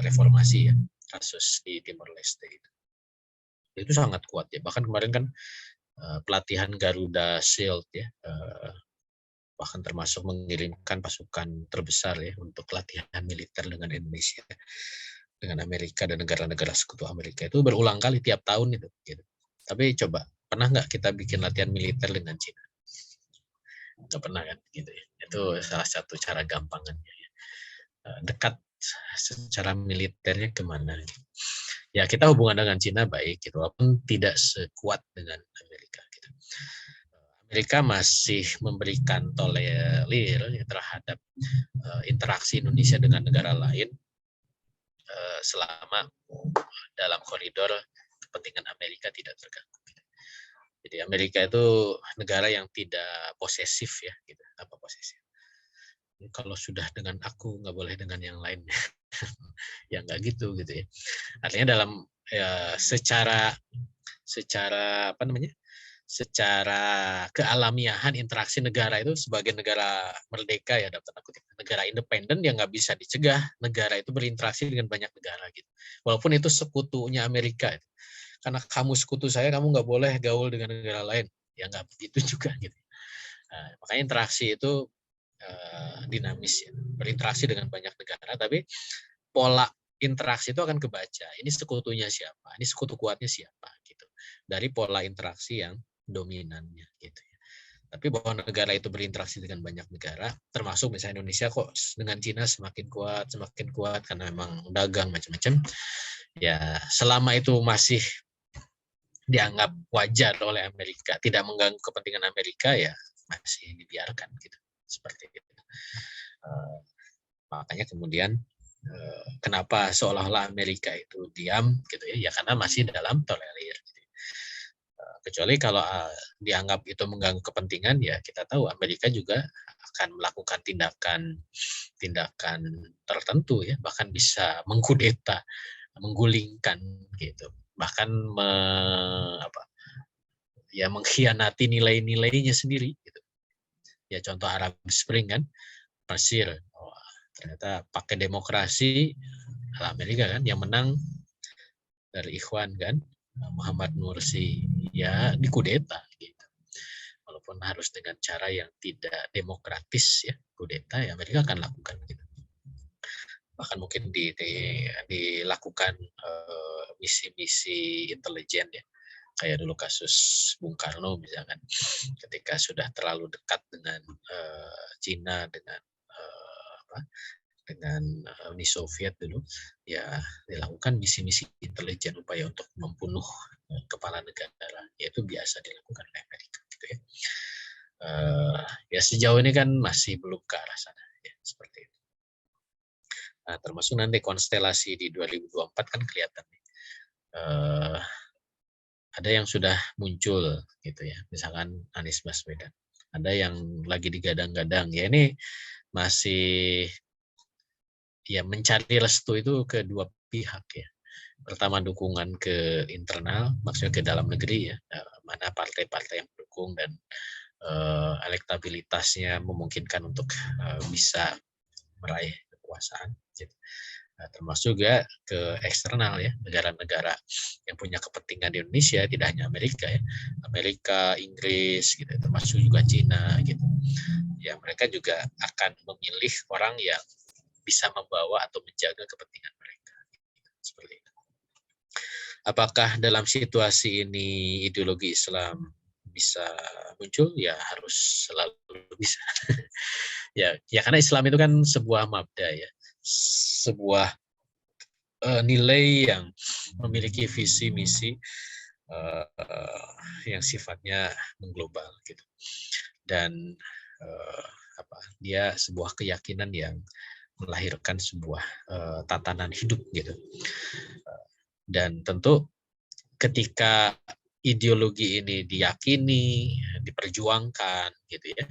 reformasi ya, kasus di Timor Leste itu sangat kuat ya. Bahkan kemarin kan pelatihan Garuda Shield ya, bahkan termasuk mengirimkan pasukan terbesar ya untuk latihan militer dengan Indonesia, dengan Amerika dan negara-negara sekutu Amerika itu berulang kali tiap tahun itu. Gitu. Tapi coba pernah nggak kita bikin latihan militer dengan Cina? Nggak pernah kan? Gitu ya. Itu salah satu cara gampangannya. Ya. Dekat secara militernya kemana? Ya kita hubungan dengan Cina baik, gitu, walaupun tidak sekuat dengan Amerika. Gitu. Amerika masih memberikan tolerir terhadap interaksi Indonesia dengan negara lain selama dalam koridor kepentingan Amerika tidak terganggu. Jadi Amerika itu negara yang tidak posesif ya, gitu. Apa posesif? Kalau sudah dengan aku nggak boleh dengan yang lain, ya nggak gitu ya. Artinya dalam ya, secara apa namanya? Secara kealamiahan interaksi negara itu sebagai negara merdeka ya, dalam tanda kutip, negara independen yang nggak bisa dicegah negara itu berinteraksi dengan banyak negara gitu. Walaupun itu sekutunya Amerika. Karena kamu sekutu saya, kamu nggak boleh gaul dengan negara lain. Ya nggak begitu juga gitu. Nah, makanya interaksi itu dinamis ya. Berinteraksi dengan banyak negara, tapi pola interaksi itu akan kebaca. Ini sekutunya siapa? Ini sekutu kuatnya siapa? Gitu. Dari pola interaksi yang dominannya gitu ya. Tapi bahwa negara itu berinteraksi dengan banyak negara, termasuk misalnya Indonesia kok dengan Cina semakin kuat karena memang dagang macam-macam. Ya selama itu masih dianggap wajar oleh Amerika, tidak mengganggu kepentingan Amerika, ya masih dibiarkan gitu, seperti itu. Makanya kemudian kenapa seolah-olah Amerika itu diam gitu ya, ya karena masih dalam tolerir. Gitu. Kecuali kalau dianggap itu mengganggu kepentingan, ya kita tahu Amerika juga akan melakukan tindakan tertentu ya, bahkan bisa mengkudeta, menggulingkan gitu. Bahkan mengkhianati nilai-nilainya sendiri gitu. Ya contoh Arab Spring kan, Mesir, ternyata pakai demokrasi, Amerika kan yang menang dari Ikhwan kan, Muhammad Mursi, ya dikudeta gitu. Walaupun harus dengan cara yang tidak demokratis ya, kudeta ya Amerika akan lakukan gitu. Bahkan mungkin dilakukan misi-misi intelijen ya. Kayak dulu kasus Bung Karno misalkan, ketika sudah terlalu dekat dengan Cina, dengan Uni Soviet dulu, ya dilakukan misi-misi intelijen upaya untuk membunuh kepala negara, yaitu biasa dilakukan oleh Amerika gitu ya. Ya sejauh ini kan masih belum ke arah sana ya, seperti itu. Nah, termasuk nanti konstelasi di 2024 kan kelihatan nih. Ada yang sudah muncul gitu ya, misalkan Anies Baswedan. Ada yang lagi digadang-gadang. Ya ini masih ya mencari restu itu kedua pihak ya. Pertama dukungan ke internal, maksudnya ke dalam negeri ya, mana partai-partai yang mendukung dan elektabilitasnya memungkinkan untuk bisa meraih kekuasaan. Gitu. Nah, termasuk juga ke eksternal ya, negara-negara yang punya kepentingan di Indonesia, tidak hanya Amerika ya, Amerika, Inggris, gitu, termasuk juga Cina gitu. Ya mereka juga akan memilih orang yang bisa membawa atau menjaga kepentingan mereka. Seperti itu. Apakah dalam situasi ini ideologi Islam bisa muncul? Ya harus selalu bisa. ya karena Islam itu kan sebuah mabda ya, sebuah nilai yang memiliki visi misi yang sifatnya mengglobal gitu, dan dia sebuah keyakinan yang melahirkan sebuah tatanan hidup gitu, dan tentu ketika ideologi ini diyakini, diperjuangkan gitu ya,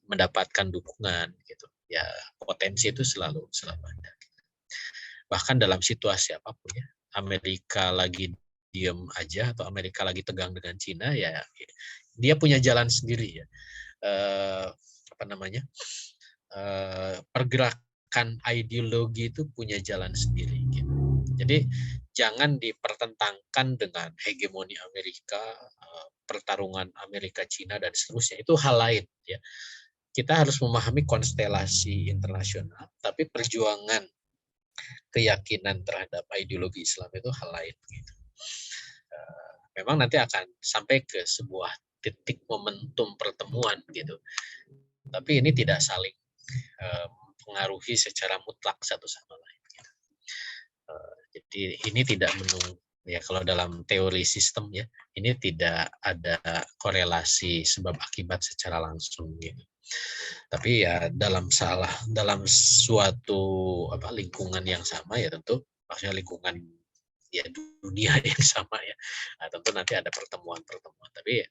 mendapatkan dukungan gitu ya, potensi itu selalu ada. Bahkan dalam situasi apapun ya, Amerika lagi diem aja atau Amerika lagi tegang dengan Cina ya, dia punya jalan sendiri ya. Pergerakan ideologi itu punya jalan sendiri gitu. Jadi jangan dipertentangkan dengan hegemoni Amerika, pertarungan Amerika Cina dan seterusnya, itu hal lain ya. Kita harus memahami konstelasi internasional, tapi perjuangan keyakinan terhadap ideologi Islam itu hal lain gitu. Memang nanti akan sampai ke sebuah titik momentum pertemuan gitu, tapi ini tidak saling mempengaruhi secara mutlak satu sama lain gitu. Jadi ini tidak menunggu ya, kalau dalam teori sistem ya, ini tidak ada korelasi sebab akibat secara langsung gitu. Tapi ya dalam suatu lingkungan yang sama ya, tentu maksudnya lingkungan ya dunia yang sama ya, nah, tentu nanti ada pertemuan-pertemuan, tapi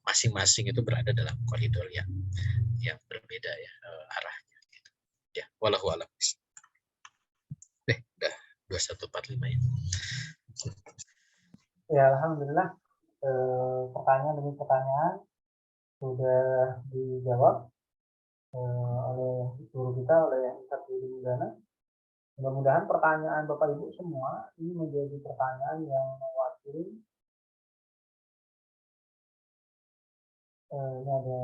masing-masing itu berada dalam koridor yang berbeda ya arahnya gitu. Ya, wallahu a'lam. Udah 21.45 ya. Ya, alhamdulillah pertanyaan demi pertanyaan sudah dijawab oleh guru kita, oleh Ustaz Budi Mudana. Mudah-mudahan pertanyaan Bapak Ibu semua ini menjadi pertanyaan yang mewakili. Ini ada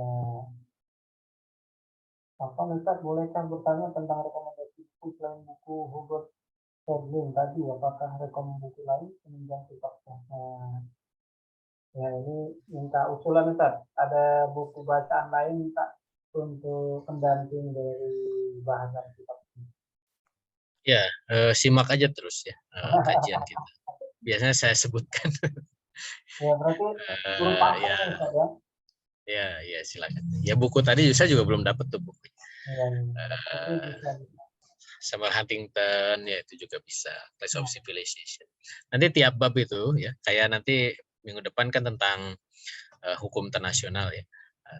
apa, Ustaz, bolehkah bertanya tentang rekomendasi buku selain buku Hubert Sterling tadi? Apakah rekomendasi buku lain penunjang sifatnya? Ya, ini minta usulan, Ustaz. Ada buku bacaan lain minta untuk pendamping dari bahasan kitab ini? Ya, simak aja terus ya kajian kita. Biasanya saya sebutkan. Ya, berarti belum pakai ya, Ustaz ya? Ya silakan. Ya buku tadi saya juga belum dapat tuh bukunya. Samuel Huntington ya, itu juga bisa. Place of Civilization. Nanti tiap bab itu ya, kayak nanti minggu depan kan tentang hukum internasional ya.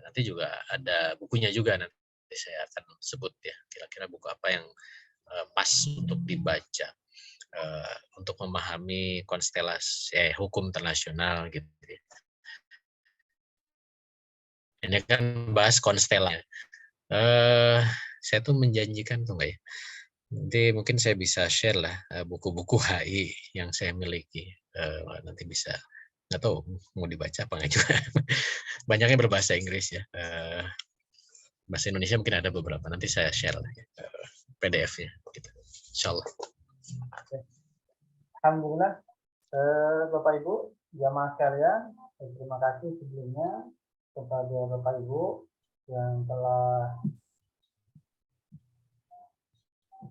Nanti juga ada bukunya juga, nanti saya akan sebut ya kira-kira buku apa yang pas untuk dibaca untuk memahami konstelasi hukum internasional gitu ya. Ini kan bahas konstelasi. Saya tuh menjanjikan tuh nggak ya, nanti mungkin saya bisa share lah buku-buku HI yang saya miliki, nanti bisa, nggak tahu mau dibaca apa nggak juga. Banyaknya berbahasa Inggris ya, bahasa Indonesia mungkin ada beberapa, nanti saya share lah ya, PDF-nya gitu. Insyaallah. Alhamdulillah, Bapak Ibu, jamaah sekalian, terima kasih sebelumnya kepada Bapak Ibu yang telah